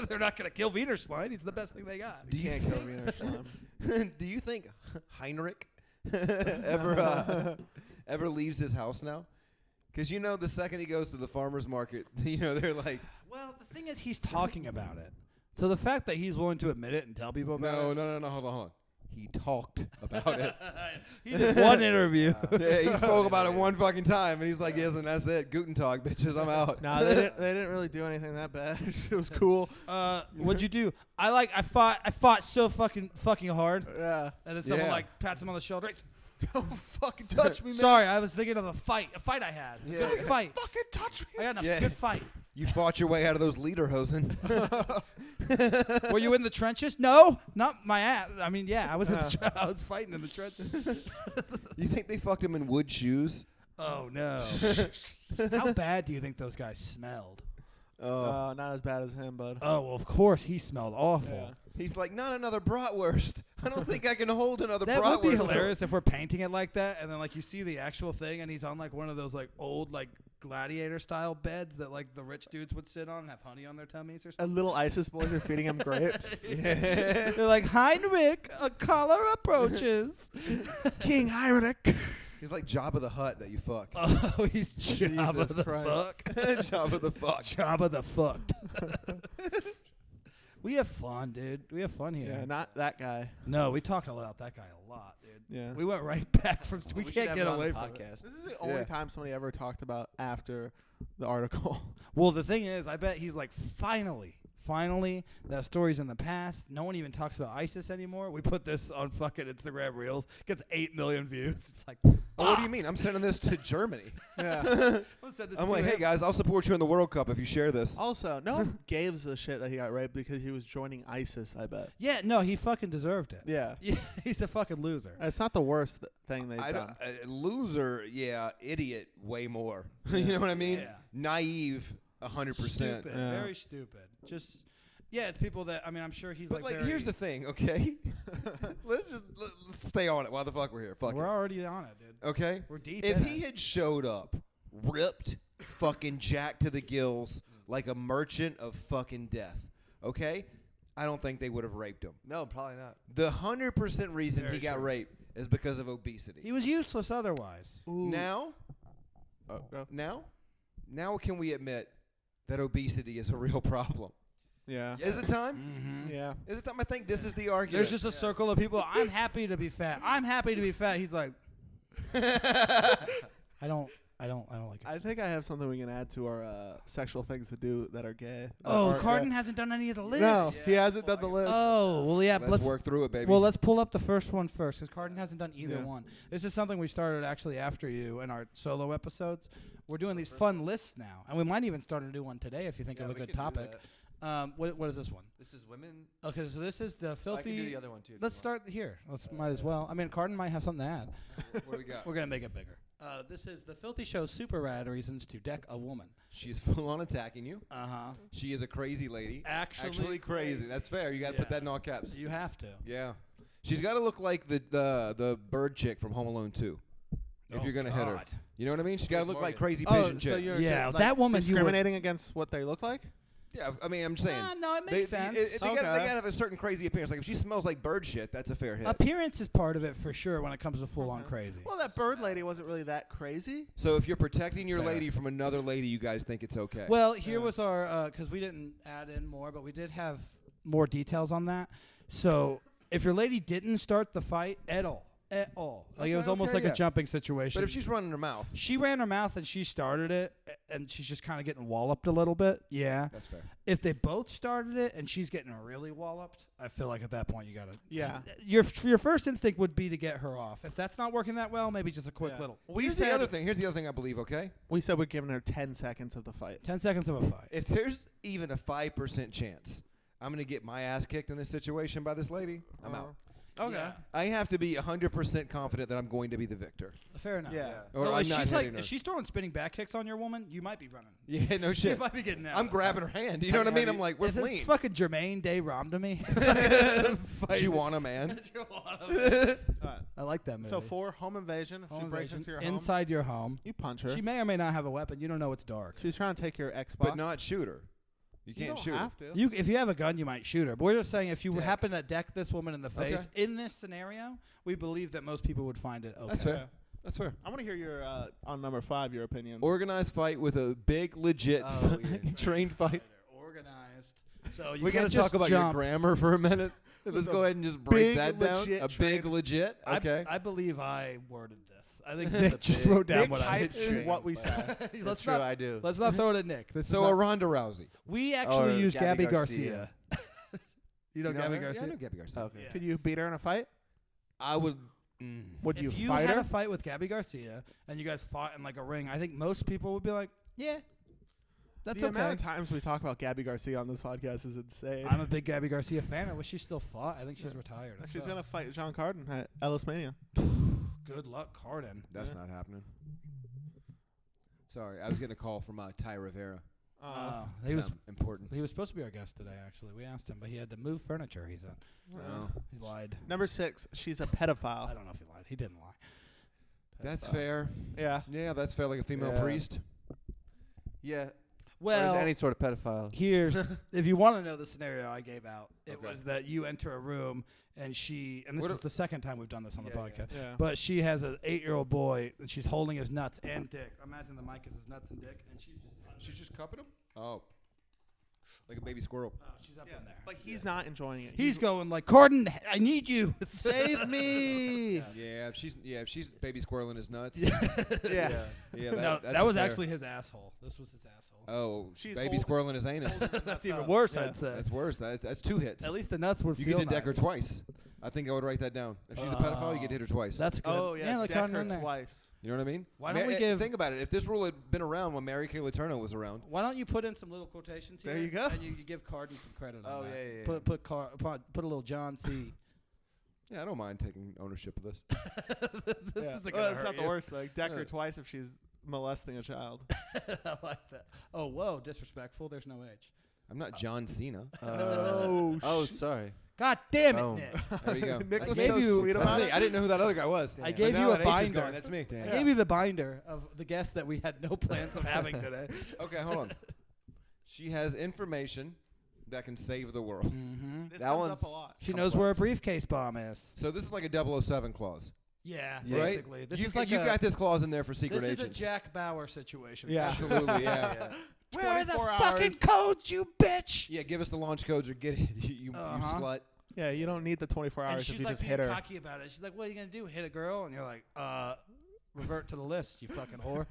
They're not going to kill Wiener Schlein. He's the best thing they got. Do you Can't kill Wiener Schlem. Do you think Heinrich ever leaves his house now? Because the second he goes to the farmer's market, they're like, Well, the thing is, he's talking about it. So the fact that he's willing to admit it and tell people about no, hold on. He talked about it. He did one interview. Yeah, he spoke about it one fucking time, and he's like, yes, and that's it. Guten Tag, bitches, I'm out. No, they didn't really do anything that bad. It was cool. What'd you do? I fought so fucking hard. Yeah. And then someone Yeah. like pats him on the shoulder. Don't fucking touch me, man. Sorry, I was thinking of a fight I had. Yeah. Good fight. Fucking touch me. I got a Yeah. good fight. You fought your way out of those lederhosen. Were you in the trenches? No, not my ass. I mean, yeah, I was I was fighting in the trenches. You think they fucked him in wood shoes? Oh no. How bad do you think those guys smelled? Oh. Not as bad as him, bud. Oh, well, of course he smelled awful. Yeah. He's like, not another bratwurst. I don't think I can hold another That bratwurst. would be hilarious if we're painting it like that, and then like you see the actual thing, and he's on like one of those like old like gladiator style beds that like the rich dudes would sit on and have honey on their tummies or something. And little ISIS boys are feeding him grapes. They're like, Heinrich, a caller approaches. King Heinrich. He's like Jabba the Hutt that you fuck. Oh, he's Jabba Jesus the Christ. fuck. Jabba the fuck. Jabba the fucked. We have fun, dude. We have fun here. Yeah, not that guy. No, we talked about that guy a lot, dude. Yeah. We went right back from. We should can't have get him on the away from it. podcast. This is the only Yeah. time somebody ever talked about after the article. Well, the thing is, I bet he's like, finally, that story's in the past. No one even talks about ISIS anymore. We put this on fucking Instagram Reels. Gets 8 million views. It's like, Oh, what do you mean? I'm sending this to Germany. Yeah. I'm like, hey guys, I'll support you in the World Cup if you share this. Also, no one gave a shit that he got raped because he was joining ISIS, I bet. Yeah, no, he fucking deserved it. Yeah. Yeah, he's a fucking loser. It's not the worst thing they've I don't, done. loser, yeah. Idiot, way more. You know what I mean? Yeah. Naive, 100%. Stupid, Yeah. very stupid. Just, yeah, it's people that, I mean, I'm sure he's But like, like, here's the thing, okay? let's stay on it. Why the fuck we're here? Fuck we're it. already on it, dude. Okay. We're deep If in he it. had showed up, ripped, fucking jacked to the gills like a merchant of fucking death, okay? I don't think they would have raped him. No, probably not. The 100% reason Very he got true. raped is because of obesity. He was useless otherwise. Now, Go. now can we admit that obesity is a real problem? Yeah. Is it time? Mm-hmm. Yeah. Is it time? I think this is the argument. There's just a circle of people. I'm happy to be fat. I'm happy to be fat. He's like, I don't like it. I think I have something we can add to our sexual things to do that are gay. Oh, Or- Carden hasn't done any of the lists. No, he hasn't done the list. Oh, well, yeah. Let's work through it, baby. Well, let's pull up the first one first, because Carden hasn't done either Yeah. one. This is something we started actually after you in our solo episodes. We're doing these fun lists now, and we might even start to do one today if you think of a good topic. What is this one? This is women. Okay, so this is the I filthy. can do the other one too. if Let's you want. start here. Might as well. I mean, Carden might have something to add. what do we got? We're gonna make it bigger. This is the Filthy Show Super Rad Reasons to Deck a Woman. She is full on attacking you. Uh-huh. She is a crazy lady. Actually crazy. That's fair. You got to put that in all caps. You have to. Yeah. She's got to look like the bird chick from Home Alone 2. If you're going to hit her. You know what I mean? She's got to look like crazy pigeon chick. So you're that woman discriminating against what they look like? Yeah, I mean, I'm just saying. No, it makes sense. They got to have a certain crazy appearance. Like, if she smells like bird shit, that's a fair hit. Appearance is part of it for sure when it comes to full-on crazy. Well, that bird lady wasn't really that crazy. So if you're protecting your lady from another lady, you guys think it's okay. Well, here was our, because we didn't add in more, but we did have more details on that. So if your lady didn't start the fight at all, like it was almost like a jumping situation. But if she's running her mouth. She ran her mouth and she started it, and she's just kind of getting walloped a little bit. Yeah. That's fair. If they both started it and she's getting really walloped, I feel like at that point you got to. Yeah. Your first instinct would be to get her off. If that's not working that well, maybe just a quick little. Here's the other thing. Here's the other thing I believe, okay? We said we're giving her 10 seconds of the fight. 10 seconds of a fight. If there's even a 5% chance I'm going to get my ass kicked in this situation by this lady, I'm out. Okay. Yeah. I have to be 100% confident that I'm going to be the victor. Fair enough. Yeah. Or Well, I'm if not she's hitting her. if she's throwing spinning back kicks on your woman, you might be running. Yeah, no You shit. might be getting out. I'm grabbing her hand. You know what I mean? I'm like, we're If fleeing. it's fucking Jermaine Day Rom to me. Do you want a man? I like that movie. So for home invasion, if Home she breaks invasion, into your home, inside your home. you punch her. She may or may not have a weapon. You don't know it's dark. She's trying to take your Xbox. But not shoot her. You You can't don't shoot her. have to. If you have a gun, you might shoot her. But we're just saying if you Deck. happen to deck this woman in the face Okay. in this scenario, we believe that most people would find it okay. That's fair. That's fair. I want to hear your on number 5 your opinion. Organized fight with a big, legit, Oh, yeah. trained fight. Organized. So you We got can't to just talk about your jump. grammar for a minute. Let's go ahead and just break big, that down. legit A big, legit. Okay. I believe I worded this. I think Nick just wrote down Nick what I typed did. what we said. Let's true, not. I do. Let's not throw it at Nick. This So is a not, Ronda Rousey. we actually Or use Gabby Gabby Garcia. Garcia. You know Gabby her? Garcia? Yeah, I know Gabby Garcia. Okay. Yeah. Could you beat her in a fight? I would. Would If you fight had her? a fight with Gabby Garcia and you guys fought in like a ring, I think most people would be like, "Yeah, that's the okay." amount of times we talk about Gabby Garcia on this podcast is insane. I'm a big Gabby Garcia fan. I wish she still fought. I think she's retired. It She's sucks. gonna fight Jon Carden at Ellis Mania. Good luck, Carden. That's not happening. Sorry, I was getting a call from Ty Rivera. He was important. he was supposed to be our guest today. Actually, we asked him, but he had to move furniture. He said No. he lied. Number 6, she's a I pedophile. don't know if he lied. He didn't lie. That's fair. Yeah. Yeah, that's fair. Like a female Yeah. priest. Yeah. Well, or any sort of pedophile. here's if you want to know the scenario I gave out. It Okay. was that you enter a room and this What is the second time we've done this on the Yeah, podcast. Yeah. But she has an 8-year-old boy and she's holding his nuts and dick. Imagine the mic is his nuts and dick, and She's just cupping him? Oh. Like a baby squirrel. she's up Yeah, in there. but he's not enjoying it. He's going like, Carden, I need you. Save me. Yeah, if she's baby squirrel in his nuts. Yeah. Yeah, No, that's that was fair. actually his asshole. This was his asshole. Oh, She's baby holding- squirrel in his anus. That's even up. worse, Yeah. I'd say. That's worse. That's 2 hits. At least the nuts would You feel get to deck her nice. twice. I think I would write that down. If she's a pedophile, you get to hit her twice. That's good. Oh yeah. like deck Carden her in there. twice. You know what I mean? Why don't we give- Think about it. If this rule had been around when Mary Kay Letourneau was around. Why don't you put in some little quotations here? There you go. And you give Carden some credit on Oh, that. yeah, yeah, yeah. Put a little John C. Yeah, I don't mind taking ownership of this. This Yeah. isn't Well, gonna it's hurt not the you. worst. Like deck her Yeah. twice if she's molesting a child. I like that. Oh, whoa, disrespectful. There's no age. I'm not John Cena. Oh, sorry. God damn it, Oh. Nick. There you go. Nick I was gave so you- sweet That's about me. it. I didn't know who that other guy was. I But gave now you a that H is binder. gone, that's me. I gave you the binder of the guest that we had no plans of having today. Okay, hold on. She has information that can save the world. Mm-hmm. This That comes one's- up a lot. She knows where a briefcase bomb is. So this is like a 007 clause, Yeah, right? basically. This you is like you got this clause in there for secret this agents. is a Jack Bauer situation. Yeah. Absolutely, yeah. Where are the 24 fucking hours. codes, you bitch? Yeah, give us the launch codes or get it, you Uh-huh. slut. Yeah, you don't need the 24 And hours she's if you like just being hit her. cocky about it. She's like, "What are you gonna do? Hit a girl?" And you're like, revert to the list, you fucking whore."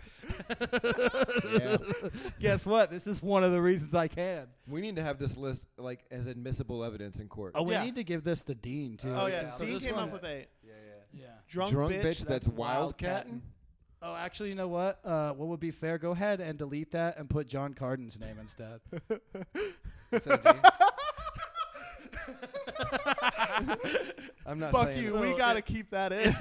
Yeah. Guess what? This is one of the reasons I can. We need to have this list like as admissible evidence in court. Oh, we Yeah. need to give this to Dean too. Oh yeah, So Dean this came one- up with a Yeah, Yeah. drunk bitch that's wildcatting. wildcatting. Oh, actually, you know what? What would be fair? Go ahead and delete that and put Jon Carden's name instead. Instead of Dean. I'm not Fuck saying you. We got to keep that in.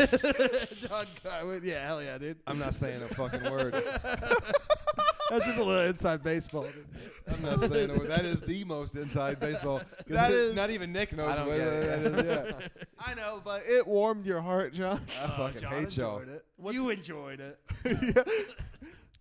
Jon Carden. Yeah, hell yeah, dude. I'm not saying a fucking word. That's just a little inside baseball. Dude. I'm not saying a word. That is the most inside baseball. That is- not even Nick knows I don't what get it. that is. Yeah. I know, but it warmed your heart, John. I fucking John hate y'all. enjoyed it. What's- You enjoyed it.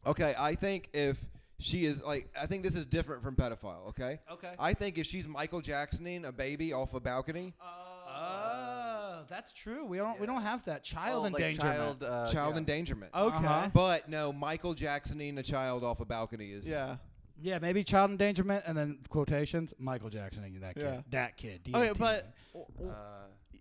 Okay, I think if she is I think this is different from pedophile. Okay. Okay. I think if she's Michael Jacksoning a baby off a balcony, Oh, that's true. We don't have that child like endangerment. child yeah. endangerment. Okay. Uh-huh. But no, Michael Jacksoning a child off a balcony is. Yeah. Yeah, maybe child endangerment, and then quotations. Michael Jackson, that kid. Yeah. That kid. Okay, DNT. but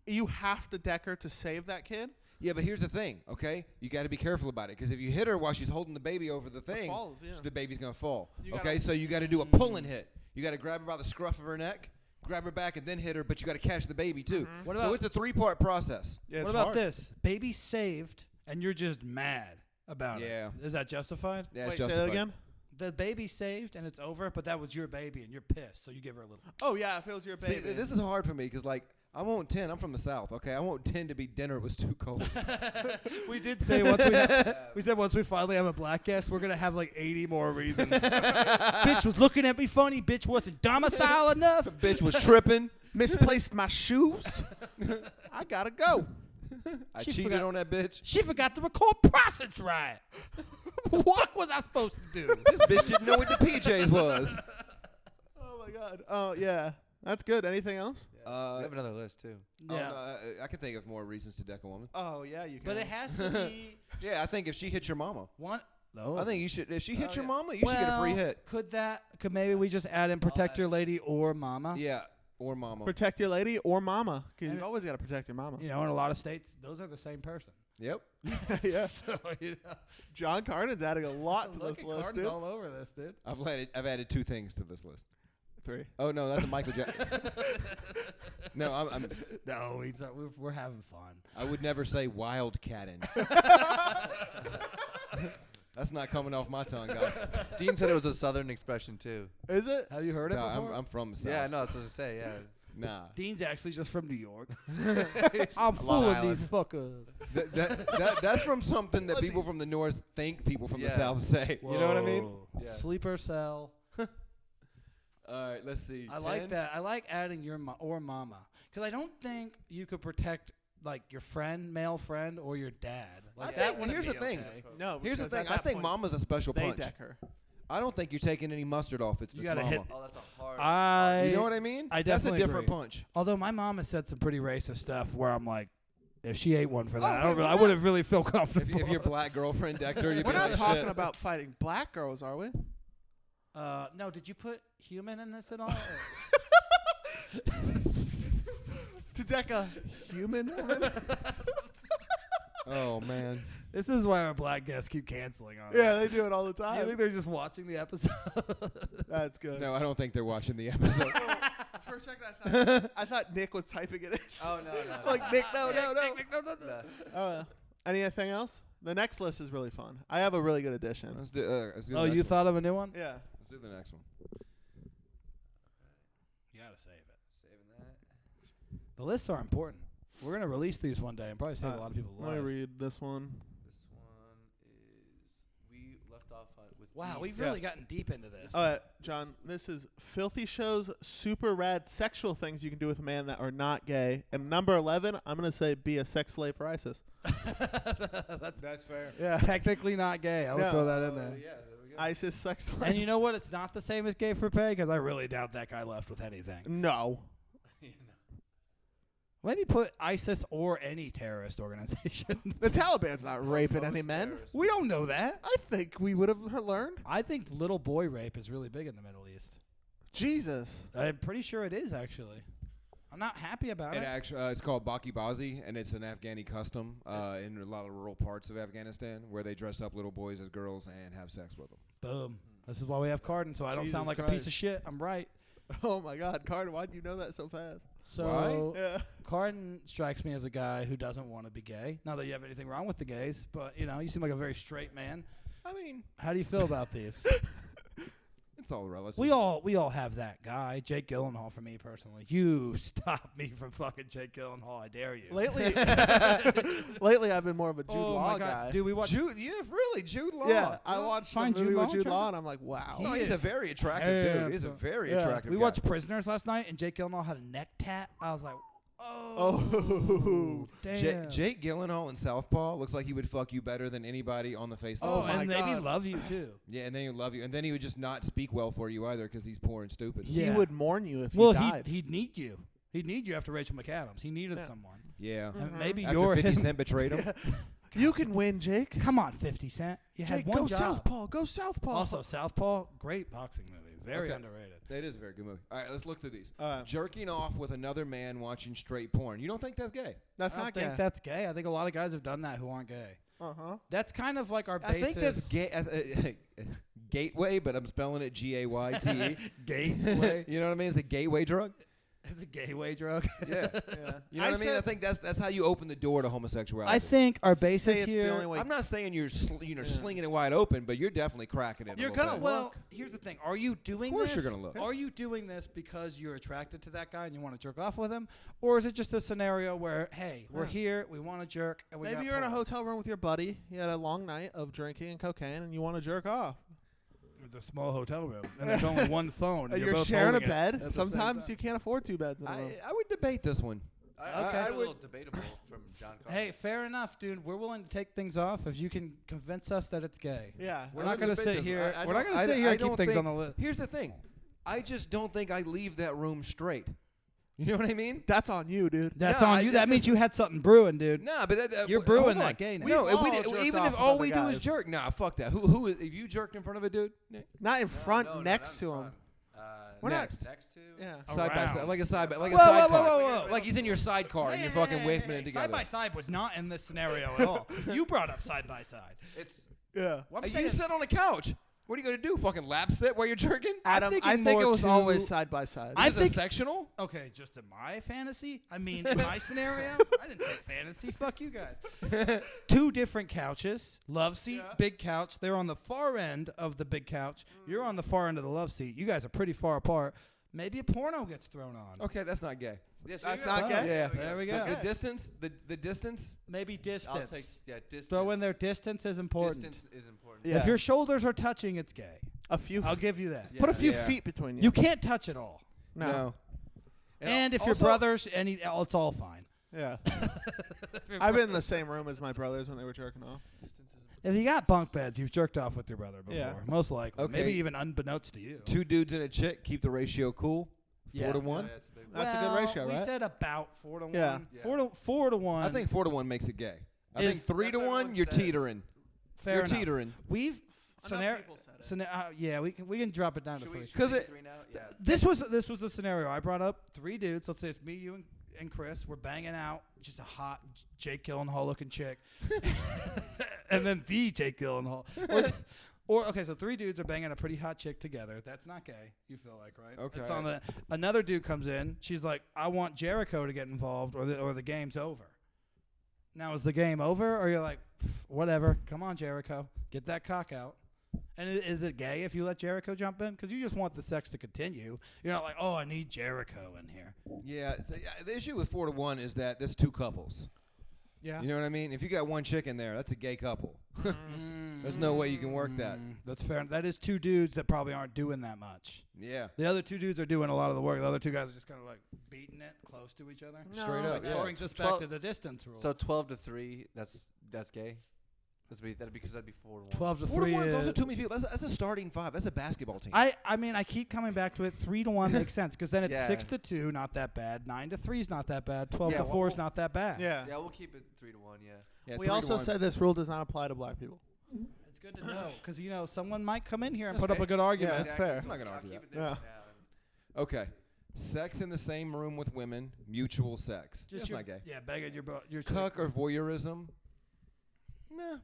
you have to deck her to save that kid? Yeah, but here's the thing, okay? You got to be careful about it because if you hit her while she's holding the baby over the thing, falls, yeah. the baby's gonna fall. You Okay, gotta- so you got to do a pulling hit. You got to grab her by the scruff of her neck, grab her back, and then hit her. But you got to catch the baby too. What So about- it's a 3-part process. Yeah, what about this? Baby saved, and you're just mad about Yeah. it. Is that justified? Yeah, it's Wait, say that justified. again? The baby saved, and it's over, but that was your baby, and you're pissed, so you give her a little. Oh, yeah, if it was your See, baby. this is hard for me because I won't 10. I'm from the South. Okay, I won't 10 to be dinner was too cold. We did say we said once we finally have a black guest, we're gonna have like 80 more reasons. Bitch was looking at me funny. Bitch wasn't domicile enough. Bitch was tripping. Misplaced my shoes. I got to go. I She cheated forgot- on that bitch. She forgot to record process right. What was I supposed to do? This bitch didn't know what the PJs was. Oh, my God. Oh, yeah. That's good. Anything else? We have another list too. Oh, Yeah. no, I can think of more reasons to deck a woman. Oh, yeah, you can. But it has to be Yeah, I think if she hits your mama, one. No. I think you should. If she hits your yeah. mama, you should get a free hit. Could maybe we just add in protect your lady or mama? Yeah, or mama. Protect your lady or mama. Because And you always got to protect your mama. You know, in a lot of states, those are the same person. Yep. Yeah. So, you know. John Carden's adding a lot to Look this at list, Carden's dude. all over this, dude. I've added 2 things to this list. 3. Oh no, that's a Michael Jackson. No, I'm. No, we're having fun. I would never say wildcatting. That's not coming off my tongue, guys. Dean said it was a Southern expression too. Is it? Have you heard it No, before? I'm from the South. Yeah, no, that's what I was gonna say. Yeah. Nah. Dean's actually just from New York. I'm Long fooling Island. these fuckers. That's from something that What's people he- from the North think people from the Yeah. South say. You know what I mean? Whoa. Yeah. Sleeper cell. All right, let's see. I like 10? that. I like adding your or mama because I don't think you could protect like your friend, male friend, or your dad. Like I that think- wouldn't here's be the thing. okay. No. Here's the because thing. at I that think point, mama's a special they punch. deck her. I don't think you're taking any mustard off. It's You its gotta mama. hit- Oh, that's a hard. You know what I mean? I That's a definitely different agree. punch. Although my mom has said some pretty racist stuff where I'm like, if she ate one for that, Oh, I don't. wait, I wouldn't really feel comfortable. If your black girlfriend decked her, you'd We're be not like, talking shit. about fighting black girls, are we? No, did you put human in this at all? To deck a human woman? Oh man. This is why our black guests keep canceling on. Yeah, us. they do it all the Do you time. think they're just watching the episode? That's good. No, I don't think they're watching the episode. For a second, I thought Nick was typing it in. Oh no. Like, Nick, no. No. Anything else? The next list is really fun. I have a really good addition. Let's do the Oh, next you one. thought of a new one? Yeah. Let's do the next one. You gotta save it. Saving that. The lists are important. We're gonna release these one day and probably save a lot of people's Let me lives. read this one. This one is we left off with. Wow, Dean. we've Yeah. really gotten deep into this. All right, John, this is Filthy Show's super rad sexual things you can do with a man that are not gay. And number 11, I'm going to say be a sex slave for ISIS. That's fair. Yeah. Technically not gay. I would No. throw that in there. Yeah, there we go. ISIS sex slave. And you know what? It's not the same as gay for pay because I really doubt that guy left with anything. No. Maybe put ISIS or any terrorist organization. The Taliban's not raping any Most men. terrorists. We don't know that. I think we would have learned. I think little boy rape is really big in the Middle East. Jesus. I'm pretty sure it is, actually. I'm not happy about It it. actually, it's called Bakibazi, and it's an Afghani custom in a lot of rural parts of Afghanistan where they dress up little boys as girls and have sex with them. Boom. This is why we have Carden, so I don't Jesus sound like a Christ. piece of shit. I'm right. Oh, my God. Carter, why do you know that so fast? So Yeah. Carden strikes me as a guy who doesn't want to be gay. Not that you have anything wrong with the gays, but, you know, you seem like a very straight man. I mean, How do you feel about these? It's all relative. We all have that guy, Jake Gyllenhaal. For me personally, you stop me from fucking Jake Gyllenhaal. I dare you. Lately I've been more of a Jude Law my God. guy. Dude, we watch Jude Law. Yeah, I watched a movie Jude with Law Jude attractive? Law, and I'm like, wow. No, he's a very attractive dude. He's a very attractive We guy. watched Prisoners last night, and Jake Gyllenhaal had a neck tat. I was like, Oh, damn. Jake Gyllenhaal in Southpaw looks like he would fuck you better than anybody on the face of Oh, the earth. and maybe love you too. Yeah, and then he would love you. And then he would just not speak well for you either because he's poor and stupid. Yeah. He would mourn you if you died. He'd need you. He'd need you after Rachel McAdams. He needed someone. Yeah. And maybe After you're 50 his. Cent betrayed him. You can win, Jake. Come on, 50 Cent. You Jake, had one go job. Southpaw. Go Southpaw. Also, Southpaw, great boxing movie. Very Okay. underrated. It is a very good movie. All right, let's look through these. All right. Jerking off with another man watching straight porn. You don't think that's gay? That's I don't not think gay. that's gay. I think a lot of guys have done that who aren't gay. That's kind of like our I basis. think that's gay. Gateway, but I'm spelling it G-A-Y-T-E. Gateway. You know what I mean? It's a gateway drug. It's a gateway drug. Yeah. Yeah. You know what I mean? I think that's how you open the door to homosexuality. I think our basis Say it's the here. only way. I'm not saying you're slinging it wide open, but you're definitely cracking it. You're a little gonna bit. Well, here's the thing. Are you doing Of course this? you're gonna look. Are you doing this because you're attracted to that guy and you want to jerk off with him? Or is it just a scenario where, hey, we're here, we want to jerk, and we Maybe got you're in a porn? hotel room with your buddy. You had a long night of drinking and cocaine, and you want to jerk off. It's a small hotel room, and there's only one phone. And You're both sharing a holding it bed. at the same Sometimes time. you can't afford 2 beds in a room. I would debate this one. I a little debatable from Jon Carden. Hey, fair enough, dude. We're willing to take things off if you can convince us that it's gay. Yeah. We're not going to sit here. We're not going to I- sit here I and keep don't things think- on the list. Here's the thing. I just don't think I leave that room straight. You know what I mean? That's on you, dude. That's No, on I- you. That that means you had something brewing, dude. Nah, but that, You're hold brewing on. that gay now. No, We've if we all did, jerked even off if with all other we do is guys. jerk, nah, fuck that. Who if you jerked in front of a dude? Not in front, No, next not in to him. front. We're Next. Next to? Yeah. Side by Around. side, like a side by, like a Whoa, whoa, sidecar. whoa, whoa, whoa. Like he's in your sidecar and you're fucking whipping it together. Side by side was not in this scenario at all. You brought up side by side. It's Yeah. Well, I'm You saying- sit on a couch. What are you gonna do? Fucking lap sit while you're jerking? Adam, thinking I think more it was to- always side by side. I Is it think- sectional? Okay, just in my fantasy. I mean, in my scenario, I didn't say fantasy. Fuck you guys. 2 different couches, love seat, big couch. They're on the far end of the big couch. You're on the far end of the love seat. You guys are pretty far apart. Maybe a porno gets thrown on. Okay, that's not gay. yes, That's you not go. gay? Yeah. There we go. The distance, the distance. Maybe distance. I'll take distance. Throw in there. Distance is important. Distance is important. Yeah. If your shoulders are touching, it's gay. a few. I'll give you that. Yeah. Put a few Yeah. feet between you. You can't touch it all. No. And if you're also- brothers, it's all fine. Yeah. I've been in the same room as my brothers when they were jerking off. If you got bunk beds, you've jerked off with your brother before. Yeah. Most likely. Okay. Maybe even unbeknownst to you. 2 dudes and a chick, keep the ratio cool. Yeah. 4 to 1. Yeah, that's a big one. That's a good Well, ratio, We right? said about 4 to 1. Yeah. Yeah. 4 to 1. I think 4 to 1 makes it gay. I Is- think 3 to That's what 1, everyone you're says. teetering. fair You're enough. teetering. We've scenario. people said it. Yeah, we can drop it down Should to we 3. should Because we it- do 3 now? Yeah. This was the scenario I brought up. 3 dudes. Let's say it's me, you, and Chris. We're banging out. Just a hot Jake Gyllenhaal looking chick, and then the Jake Gyllenhaal. Or okay, so 3 dudes are banging a pretty hot chick together. That's not gay. You feel like, right? Okay. It's on the another dude comes in. She's like, I want Jericho to get involved, or the game's over. Now is the game over, or you're like, whatever. Come on, Jericho, get that cock out. And is it gay if you let Jericho jump in? Because you just want the sex to continue. You're not like, oh, I need Jericho in here. Yeah, the issue with 4 to 1 is that there's 2 couples. Yeah. You know what I mean? If you got 1 chick in there, that's a gay couple. There's no way you can work that. That's fair. That is 2 dudes that probably aren't doing that much. Yeah. The other 2 dudes are doing a lot of the work. The other 2 guys are just kind of like beating it close to each other. Straight So up, it yeah. brings us back 12 to the distance rule. So 12 to 3, that's gay. That'd be because that'd be 4 to 1. 12 to 4 3 to 1 is is also too many people. That's a starting 5. That's a basketball team. I mean, I keep coming back to it. 3 to 1 makes sense because then it's Yeah. 6 to 2, not that bad. 9 to 3 is not that bad. 12 Yeah, to 4 is well- not that bad. Yeah. Yeah, we'll keep it 3 to 1. Yeah. Yeah, We 3 to also 1. said this rule does not apply to black people. It's good to know because someone might come in here and put up a good argument. That's fair. I'm not gonna I'll argue keep that. it there Yeah. for now. Okay. Sex in the same room with women, mutual sex. That's not gay. Yeah, begging your Cuck or voyeurism? Nah.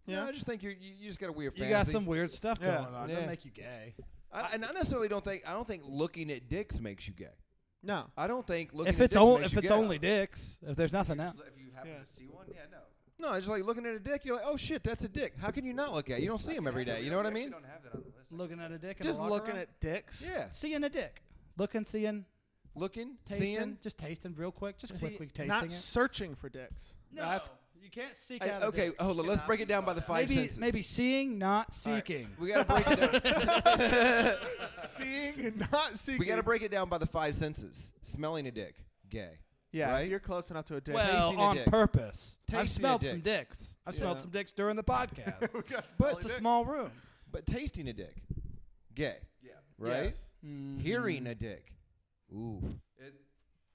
Yeah. No, I just think you just got a weird You fantasy. got some weird stuff Yeah. going on. Yeah. Doesn't make you gay. And I necessarily don't think looking at dicks makes you gay. No. I don't think looking If at it's dicks makes you if it's gay. only dicks, if there's nothing else. If you happen Yeah. to see one, yeah, no. No, it's just like looking at a dick. You're like, oh shit, that's a dick. How can you not look at it? You don't see him every day. You know what I mean? Don't have that on the list. Looking at a dick. Just looking at dicks. Yeah. seeing a dick. Looking, seeing, Looking, tasting, seeing. just tasting real quick, just quickly tasting Not it. searching for dicks. No, That's you can't seek out. Okay, a dick. hold on. Let's break it down by the five senses. Maybe seeing, not All right, seeking. we gotta break it down. seeing and not seeking. We gotta break it down by the five senses. Smelling a dick, gay. Yeah, right? you're close enough to a dick. Well, Tasting a on dick. purpose. I've Tasting a smelled dick. some dicks. I've Yeah. smelled some dicks during the podcast. But It's a small room. But tasting a dick, gay. Yeah. Right? Yes. Hearing a dick, ooh. It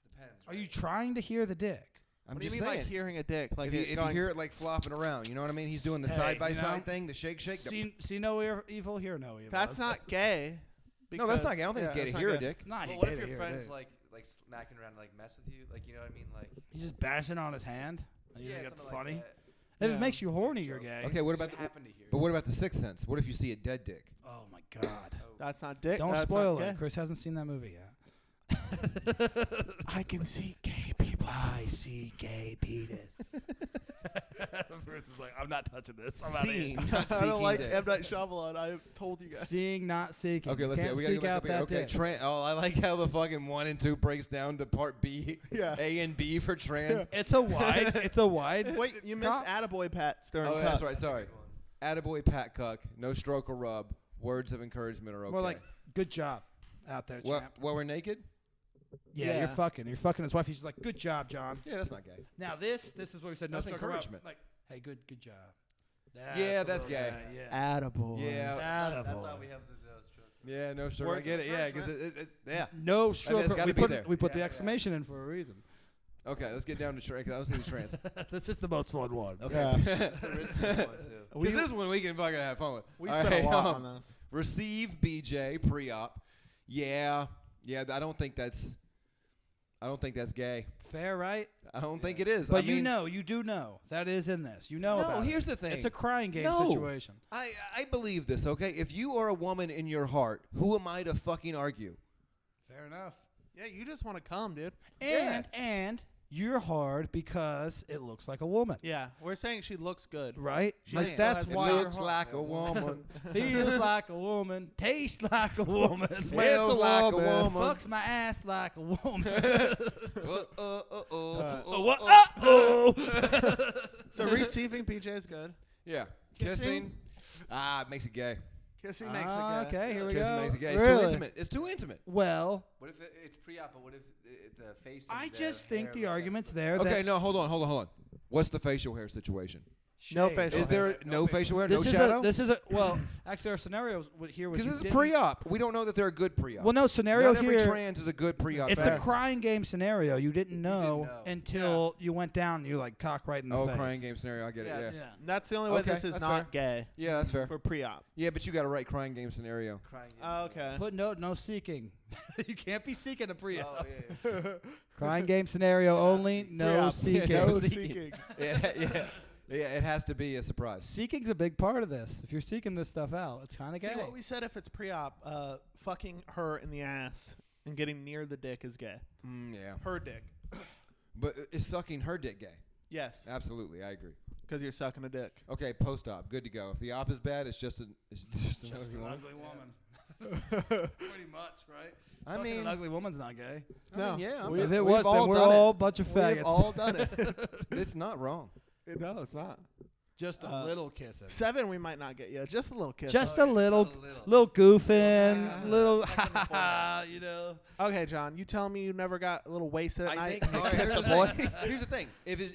depends. Are you trying to hear the dick? I'm What do you just mean, saying. like hearing a dick? Like if you going, hear it like flopping around, you know what I mean? He's doing the Hey, side by you know, side thing, the shake. See no evil, hear no evil. that's not gay. No, that's not gay. I don't think it's gay that's to not hear a gay. dick. Not Well, gay what to if your hear a friend's dick. like smacking around, like mess with you, like you know what I mean, like He's just bashing on his hand. And you think it's something funny? Like that. If Yeah. it makes you horny, you're gay. Okay, what about Just the, happen to hear. but what about the sixth sense? What if you see a dead dick? Oh my god! That's not dick. Don't that's spoil not it. gay. Chris hasn't seen that movie yet. I can see gay people. I see gay penis. Chris is like, I'm not touching this. I'm out of here. Seeing, not I seeking don't like dick. M. Night Shyamalan. I told you guys. Seeing, not seeking. Okay, let's you see. can't We gotta seek go back out up here. that Okay, dick. oh, I like how the fucking 1 and 2 breaks down to part B. Yeah. A and B for trans. It's a wide. It's a wide. Wait, you missed Top. Attaboy Pats during Oh, cup. that's right. Sorry. Attaboy, pat, cuck. No stroke or rub. Words of encouragement are okay. More like, good job out there, champ. Well, we're naked. Yeah, Yeah. you're fucking. You're fucking his wife. He's just like, good job, John. Yeah, that's not gay. Now this is what we said. No That's stroke or rub. encouragement. Like, hey, good job. Yeah, a that's little gay. Yeah. Attaboy. Yeah. That's Attaboy. why we have the no stroke. Yeah, no stroke. I Words get of it. Yeah, because yeah. No stroke. it's gotta we be put there. we put Yeah, the yeah. exclamation in for a reason. Okay, let's get down to trans. I was thinking trans. That's just the most fun one. Okay. It's the riskiest one too. Because this one we can fucking have fun with. We All spent right, a lot on this. Receive BJ pre-op. Yeah. I don't think that's gay. Fair, right? I don't think it is. But I mean, you do know that is in this. You know No, about here's it. the thing. It's a crying game No. situation. I believe this. Okay, if you are a woman in your heart, who am I to fucking argue? Fair enough. Yeah, you just want to come, dude. And you're hard because it looks like a woman, Yeah, we're saying she looks good. right? She Like still that's has to why look you're Looks hard. like a woman. Feels like a woman, tastes like a woman, Smells it's a like a woman, woman. fucks my ass like a woman. What? So receiving PJ is good. Yeah. Kissing? It makes it gay. Kissing makes it gay. Okay, here we Kissing go. makes it gay. It's Really? too intimate. It's too intimate. Well, What if it's pre-op? But what if the face? Is I there, just think hair the looks argument's like there. Okay, that no, hold on. What's the facial hair situation? No shade. facial Is there no facial hair? No This is shadow? this is a well. Actually, there are scenarios here. Because this is pre-op. We don't know that they're a good pre-op. Well, no scenario Not every here. trans is a good pre-op. It's fact. a crying game scenario. You didn't know, know. until you went down and you like cock right in the Oh, face. crying game scenario. I get it. Yeah. That's the only way Okay, this is that's not gay Yeah, that's fair. for pre-op. Yeah, but you got to write crying game scenario. Crying. Oh, okay. Put no seeking. You can't be seeking a pre-op. Oh yeah. Crying game scenario only. No Pre-op. seeking. No seeking. seeking. Yeah, it has to be a surprise. Seeking's a big part of this. If you're seeking this stuff out, it's kind of gay. See what we said if it's pre-op, fucking her in the ass and getting near the dick is gay. Yeah. Her dick. But is sucking her dick gay? Yes, Absolutely, I agree. because you're sucking a dick. Okay, post-op, good to go. If the op is bad, it's just an ugly woman. ugly woman. Pretty much, right? I Fucking mean, an ugly woman's not gay. No. yeah. We- If it we've was, then all we're done all a it. bunch of We've faggots. all done it. It's not wrong. No, it's not. Just a little kissing. 7 we might not get yet. Just a little kiss. Just Oh, a yeah, little, just a little. little goofing, Yeah. little, Like in the forehead. you know. Okay, John, you tell me you never got a little wasted at I night think. and you all right, kiss here's, a the boy? thing. Here's the thing. If it's,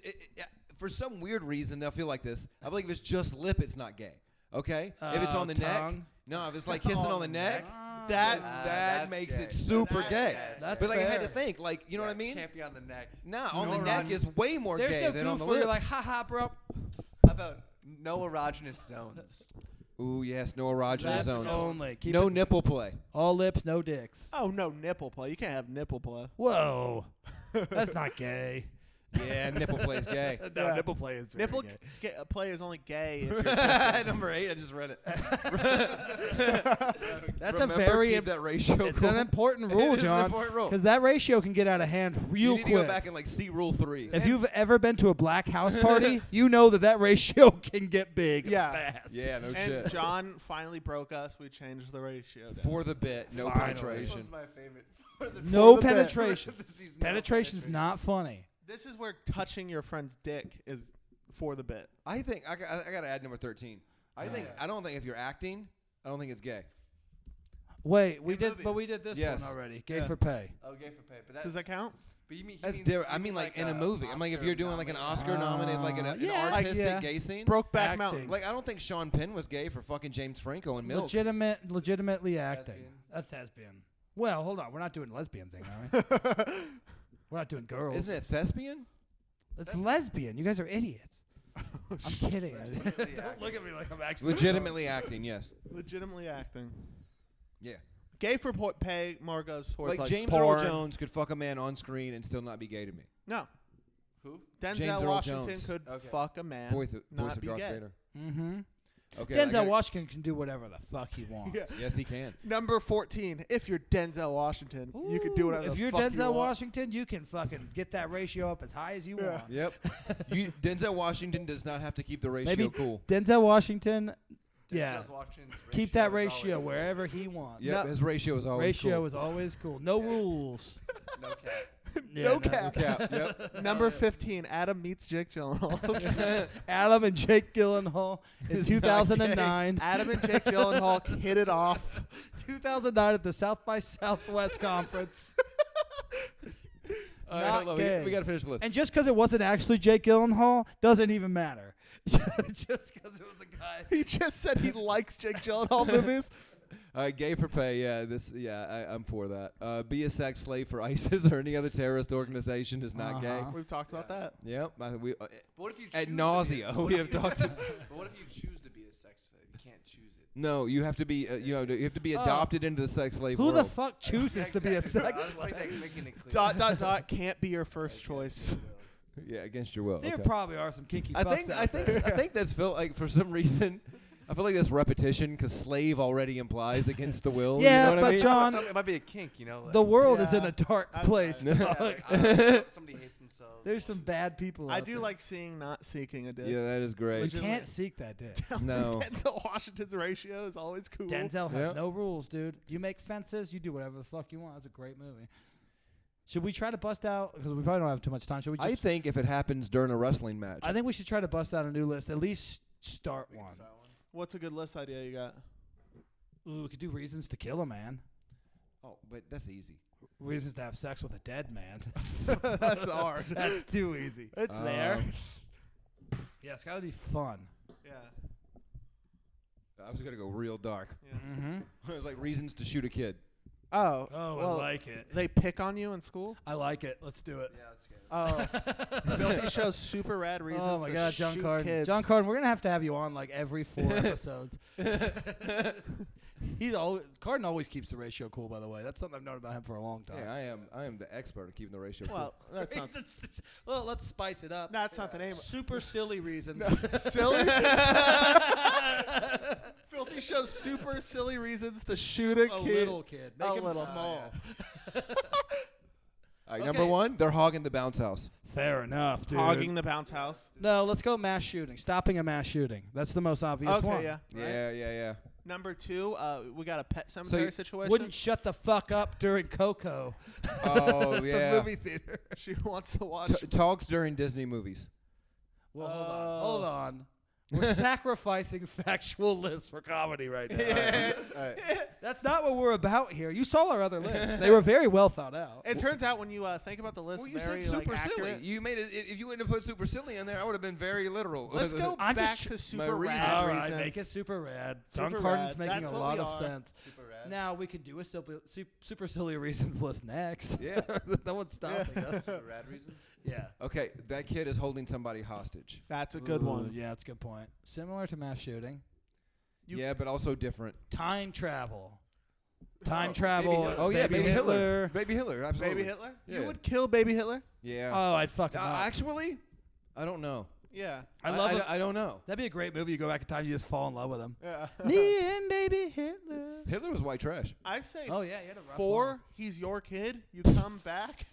for some weird reason, I feel like this. I feel like if it's just lip, it's not gay. Okay. If it's on the neck, tongue. no. If it's like kissing on the neck, That- that that's makes gay. it super That's gay. gay. That's But like I had to fair. think, like you know what I mean? Can't be on the neck. No, on No, the neck Ron. is way more There's gay no than on goof the where lips. you're like, haha, bro. How about no erogenous zones? Ooh, yes, no erogenous Lips zones. only. Keep No it nipple play. all lips, no dicks. Oh, no nipple play. You can't have nipple play. Whoa, that's not gay. Yeah, nipple play is gay. No, Yeah. nipple play is very Nipple gay. play is only gay if you're Number 8, I just read it. That's Remember, a very keep that ratio. it's cool. an important rule, It is an John. important rule. Because that ratio can get out of hand real You need quick. to go back and like see rule 3. If you've ever been to a black house party, you know that ratio can get big Yeah. fast. Yeah, no and shit. John finally broke us. We changed the ratio. down. For the bit, no Finally. This penetration. one's my favorite. No For the bit. penetration. The season, no Penetration's penetration. not funny. This is where touching your friend's dick is for the bit. I think I got to add number 13. I don't think if you're acting, I don't think it's gay. Wait, we In did, but movies. we did this Yes. one already. Gay Yeah. for pay. Oh, gay for pay. But that's, Does that count? But you mean he That's means, different. you I mean, like in a Oscar movie. I'm like if you're doing like an Oscar nominated, like an yeah, artistic yeah. gay scene. Brokeback Acting. Mountain. Like I don't think Sean Penn was gay for fucking James Franco and Milk. Legitimately acting. Lesbian. A thespian. Well, hold on. We're not doing lesbian thing, are we? We're not doing girls. Isn't it thespian? It's lesbian. You guys are idiots. I'm kidding. Legitimately Don't look at me like I'm actually Legitimately acting, yes. Legitimately acting. Yeah. Gay for pay more goes towards Like like James porn. Earl Jones could fuck a man on screen and still not be gay to me. No. Who? Denzel James Earl Washington Jones. could Okay. fuck a man, Voice not of be Darth gay. Vader. Mm-hmm. Okay. Denzel Washington can do whatever the fuck he wants. Yeah. Yes, he can. Number 14. If you're Denzel Washington, you could do whatever If the you're fuck you Denzel want. Washington, you can fucking get that ratio up as high as you Yeah. want. Yep. Denzel Washington does not have to keep the ratio Maybe cool. Denzel Washington, yeah, Denzel Washington's keep that is ratio always wherever he wants. Yep, his ratio is always Ratio cool. is always cool. No rules. no cap. Yeah, No cap. Cap. Yep. Number 15. Adam meets Jake Gyllenhaal. Adam and Jake Gyllenhaal in Is 2009. Adam and Jake Gyllenhaal hit it off. 2009 at the South by Southwest conference. All right, Not hold on. gay. We got to finish the list. And just because it wasn't actually Jake Gyllenhaal doesn't even matter. Just because it was a guy. He just said he likes Jake Gyllenhaal movies. Gay for pay, I'm for that. Be a sex slave for ISIS or any other terrorist organization is not gay. Uh-huh. We've talked about that. Yep. But what if you choose At to be nausea, we have talked. But what if you choose to be a sex slave? You can't choose it. No, you have to be. You have to be Oh. adopted into the sex slave Who world. the fuck chooses to be a Exactly. sex I was like slave? making it clear. ... Can't be your first choice. Yeah, against your will. There okay. probably are some kinky I fucks think out there. I think that's felt like for some reason. I feel like that's repetition because slave already implies against the will. Yeah, you know what but I mean? John, it might be a kink, you know. Like, the world is in Yeah. a dark I- place. I- dog. yeah, like, I don't know, somebody hates themselves. There's some bad people I out do there. like seeing not seeking a dick. Yeah, that is You great. Legitimately. can't seek that dick. No. Denzel Washington's ratio is always cool. Denzel has Yeah. no rules, dude. You make fences, you do whatever the fuck you want. That's a great movie. Should we try to bust out, because we probably don't have too much time, should we just... I think if it happens during a wrestling match, I think we should try to bust out a new list. At least start one. What's a good list idea you got? Ooh, we could do reasons to kill a man. oh, but that's easy. Reasons to have sex with a dead man. That's hard. That's too easy. It's there. Yeah, it's got to be fun. Yeah. I was gonna go real dark. Mm-hmm. It was like reasons to shoot a kid. Oh. Oh, well, I like it. They pick on you in school? I like it. Let's do it. Yeah, that's good. Oh. Filthy shows super rad reasons Oh my to God, Jon shoot Carden. kids. Jon Carden, we're gonna have you on like every 4 episodes. Carden always keeps the ratio cool. By the way, that's something I've known about him for a long time. Yeah, I am the expert at keeping the ratio. Well, that's not. Well, let's spice it up. That's not the name. Super silly reasons. Silly? Filthy shows super silly reasons to shoot a A kid. little kid. Make A him little. small. All right, Okay. number 1, they're hogging the bounce house. Fair enough, dude. Hogging the bounce house. No, let's go mass shooting. Stopping a mass shooting. That's the most obvious Okay, one. yeah. Yeah. Number 2, we got a pet cemetery situation. Wouldn't shut the fuck up during Coco. Oh The yeah. movie theater. She wants to watch. Talks during Disney movies. Well, hold on. We're sacrificing factual lists for comedy right now. All right. That's not what we're about here. You saw our other lists. They were very well thought out. It turns out when you think about the list, Well, you very said super like, silly. accurate. You made it. If you wouldn't have put super silly in there, I would have been very literal. Let's go I'm back just to my super reason. rad All right, reasons. make it super rad. Jon Super Carden's rad. making That's a what lot we of are. sense. Super rad. Now we could do a super silly reasons list next. Yeah. No one's stopping us. Super rad reasons. Yeah. Okay, that kid is holding somebody hostage. That's a good Ooh, one. Yeah, that's a good point. Similar to mass shooting. You- Yeah, but also different. Time travel. Time travel. Hitler. Oh yeah, baby Hitler. Baby Hitler, absolutely. Baby Hitler? Yeah. You would kill Baby Hitler? Yeah. Oh, I'd fucking. Actually, I don't know. Yeah. I love it. I don't know. That'd be a great movie. You go back in time, you just fall in love with him. Yeah. Me and baby Hitler. Hitler was white trash. I say Oh yeah, he had a rough 4, life. he's your kid. You come back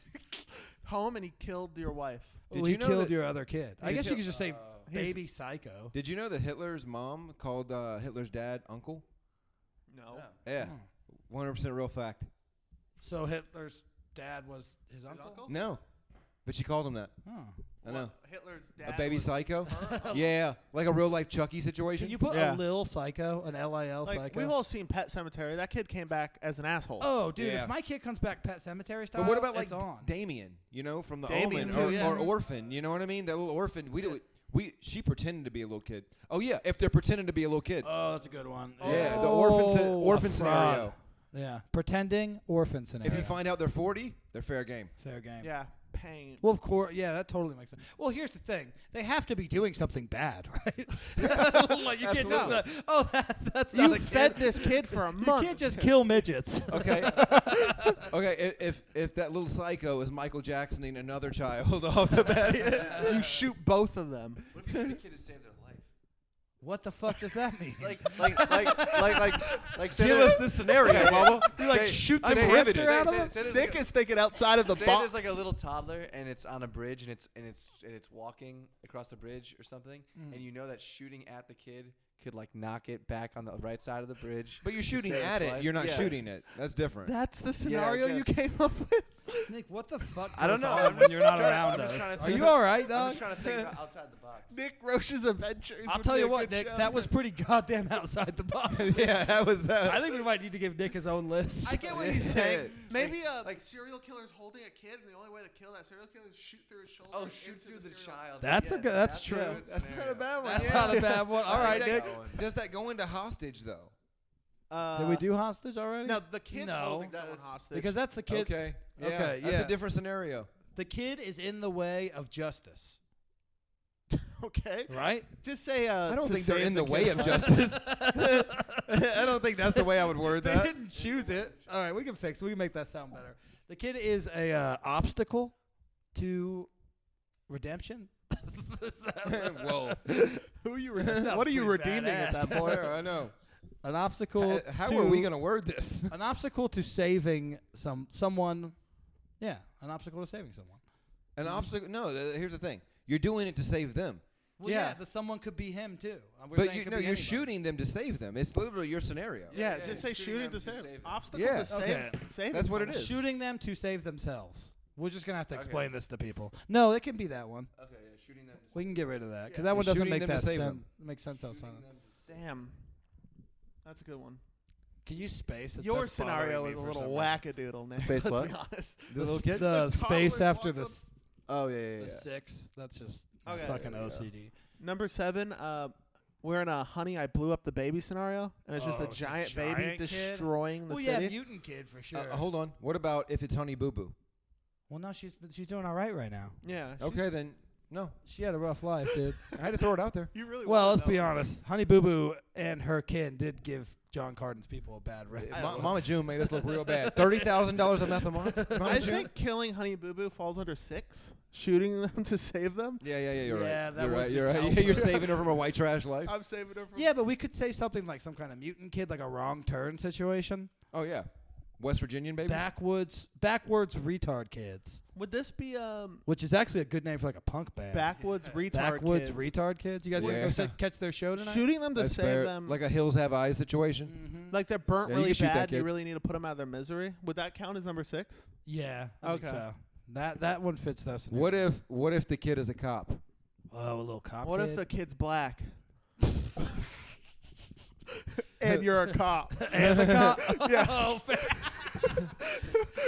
home and he killed your wife. Well, Did he you know killed that- your other kid. I Did guess you- you could just say baby psycho. Did you know that Hitler's mom called Hitler's dad uncle? No. Yeah. 100% real fact. So Hitler's dad was his uncle? No. But she called him that. Oh. I know. Hitler's dad. A baby was psycho? her uncle. Yeah. Like a real life Chucky situation? Can you put Yeah. a Lil Psycho, an Lil Like, Psycho? we've all seen Pet Cemetery. That kid came back as an asshole. Oh, dude, Yeah. if my kid comes back Pet Cemetery style, But what about like it's on. Damien, from the Damien Omen too, yeah. or Orphan, you know what I mean? That little orphan. She pretended to be a little kid. Oh yeah, if they're pretending to be a little kid. Oh, that's a good one. Yeah, the Oh, orphan a scenario. fraud. Yeah, pretending orphan scenario. If you find out they're 40, they're fair game. fair game. Yeah. Pain. Well, of course, yeah, that totally makes sense. Well, here's the thing: they have to be doing something bad, right? Like you can't just be like, oh, that's You not a fed kid. this kid for a You month. can't just kill midgets. Okay. Okay. If that little psycho is Michael Jacksoning another child off the bat, You shoot both of them. What if you shoot a kid to save their life? What the fuck does that mean? Like give us this scenario, Mama. You like say- shoot the I'm riveted. cancer out of him? Say there's Nick like is thinking outside of the say box. there's like a little toddler and it's on a bridge and it's walking across the bridge or something, and you know that shooting at the kid could like knock it back on the right side of the bridge. But you're shooting Save at its it. life. You're not Yeah. shooting it. That's different. That's the Yeah, I scenario you guess. came up with? Nick, what the fuck? I don't goes know. on I'm when just you're not trying- around I'm just us. trying to Are think- you all right, I'm dog? just trying to think about outside the box. Nick Roche's Adventures. I'll would tell be you a what, good Nick. show. That was pretty goddamn outside the box. Yeah, that was that. I think we might need to give Nick his own list. I get what he's Yeah. saying. Maybe a like serial killer's holding a kid, and the only way to kill that serial killer is shoot through his shoulder. Oh, and shoot into through the serial child. That's a Yes, good- that's a true. good That's not scenario. a bad one. That's yeah. not a bad one. All right, Does Nick. that- Does that go into hostage though? Did we do hostage already? No, the kid's No. holding That's- someone hostage. Because that's the kid. Okay. Yeah. Okay, That's yeah. a different scenario. The kid is in the way of justice, okay, right? just say. I don't to think they're save in the way kid. of justice. I don't think that's the way I would word They that. didn't choose it. All right, we can fix it. We can make that sound better. The kid is a obstacle to redemption. Whoa. Who you? That sounds What are you pretty redeeming at badass. that point? Yeah, I know. An obstacle. How to, are we going to word this? An obstacle to saving someone. Yeah, an obstacle to saving someone. An obstacle? No, here's the thing. You're doing it to save them. Well, Yeah. yeah, the someone could be him too. We're But saying it could be you're anybody. shooting them to save them. It's literally your scenario. Yeah, Yeah, just yeah, say shooting shooting them to to save. save them. Obstacle Yeah. to save. Okay. Save That's what it someone. is. Shooting them to save themselves. We're just gonna have to Okay. explain this to people. No, it can be that one. Okay, yeah, shooting them. We can get rid of that because Yeah. that one You're doesn't shooting make them to that save sense. them. Make sense outside. Shooting them to save Damn, that's a good one. Can you space it? Your That's scenario bothering is me a for little some reason. wackadoodle, Nick. Space Let's what? be honest. The little kid? The The space toddlers after walk the up. Oh yeah. the 6. That's just Okay. fucking Yeah, yeah. OCD. Number 7. We're in a Honey, I Blew Up the Baby scenario, and it's just Oh, a it's a giant giant baby kid? destroying the Well, yeah, city. mutant kid for sure. Hold on. What about if it's Honey Boo Boo? Well, no, she's doing all right now. Yeah. Okay, then no. She had a rough life, dude. I had to throw it out there. You really. Well, wanted let's be that one. honest. Honey Boo Boo and her kin did give Jon Carden's people a bad rap. Mama June made us look real bad. $30,000 a month a month. Mama I June? think killing Honey Boo Boo falls under 6. Shooting them to save them. Yeah, you're Yeah, right. that You're would right. just You're right. help Yeah, you're her. saving her from a white trash life. I'm saving her from. Yeah, but we could say something like some kind of mutant kid, like a wrong turn situation. Oh yeah, West Virginian babies. Backwards retard kids, Would this be which is actually a good name for like a punk band. backwoods retard Backwoods kids? retard kids. You guys Yeah. gonna go catch their show tonight? Shooting them to That's save fair. them. Like a Hills Have Eyes situation. Mm-hmm. Like they're burnt Yeah, you really can shoot that bad. You kid. really need to put them out of their misery. Would that count as number 6? Yeah. I think Okay. so. That one fits this. What if the kid is a cop? Oh, a little cop. What kid. if the kid's black? And you're a cop. and the cop? Yeah. Oh, fair.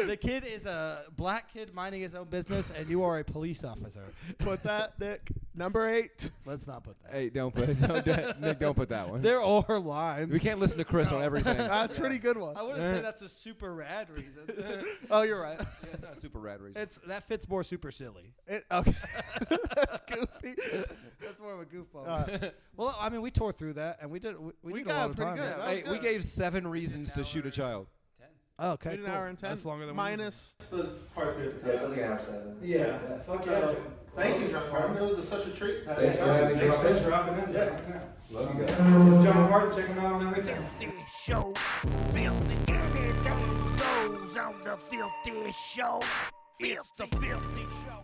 The kid is a black kid minding his own business, and you are a police officer. Put that, Nick. Number 8. Let's not put that. Hey, Nick, don't put that one. There are lines. We can't listen to Chris on everything. That's a pretty good one. I wouldn't say that's a super rad reason. Oh, you're right. Yeah, it's not a super rad reason. That fits more super silly. Okay. That's goofy. That's more of a goofball. Alright. Well, I mean, we tore through that, and we did. We We did got a lot of pretty time. good. right? That was Hey, we good. gave 7 reasons to shoot a child. 10. Oh, okay, An cool. hour and 10. That's longer than minus the parts we have to Yeah, it's cut. like an hour 7. Yeah. Fuck So, thank you, Jon Carden. It was such a treat. Thanks for having me. Thanks for dropping in. Yeah. Love you guys. Jon Carden, check him out on everything. Filthy show. Filthy. Anything goes on the filthy show. It's the filthy show.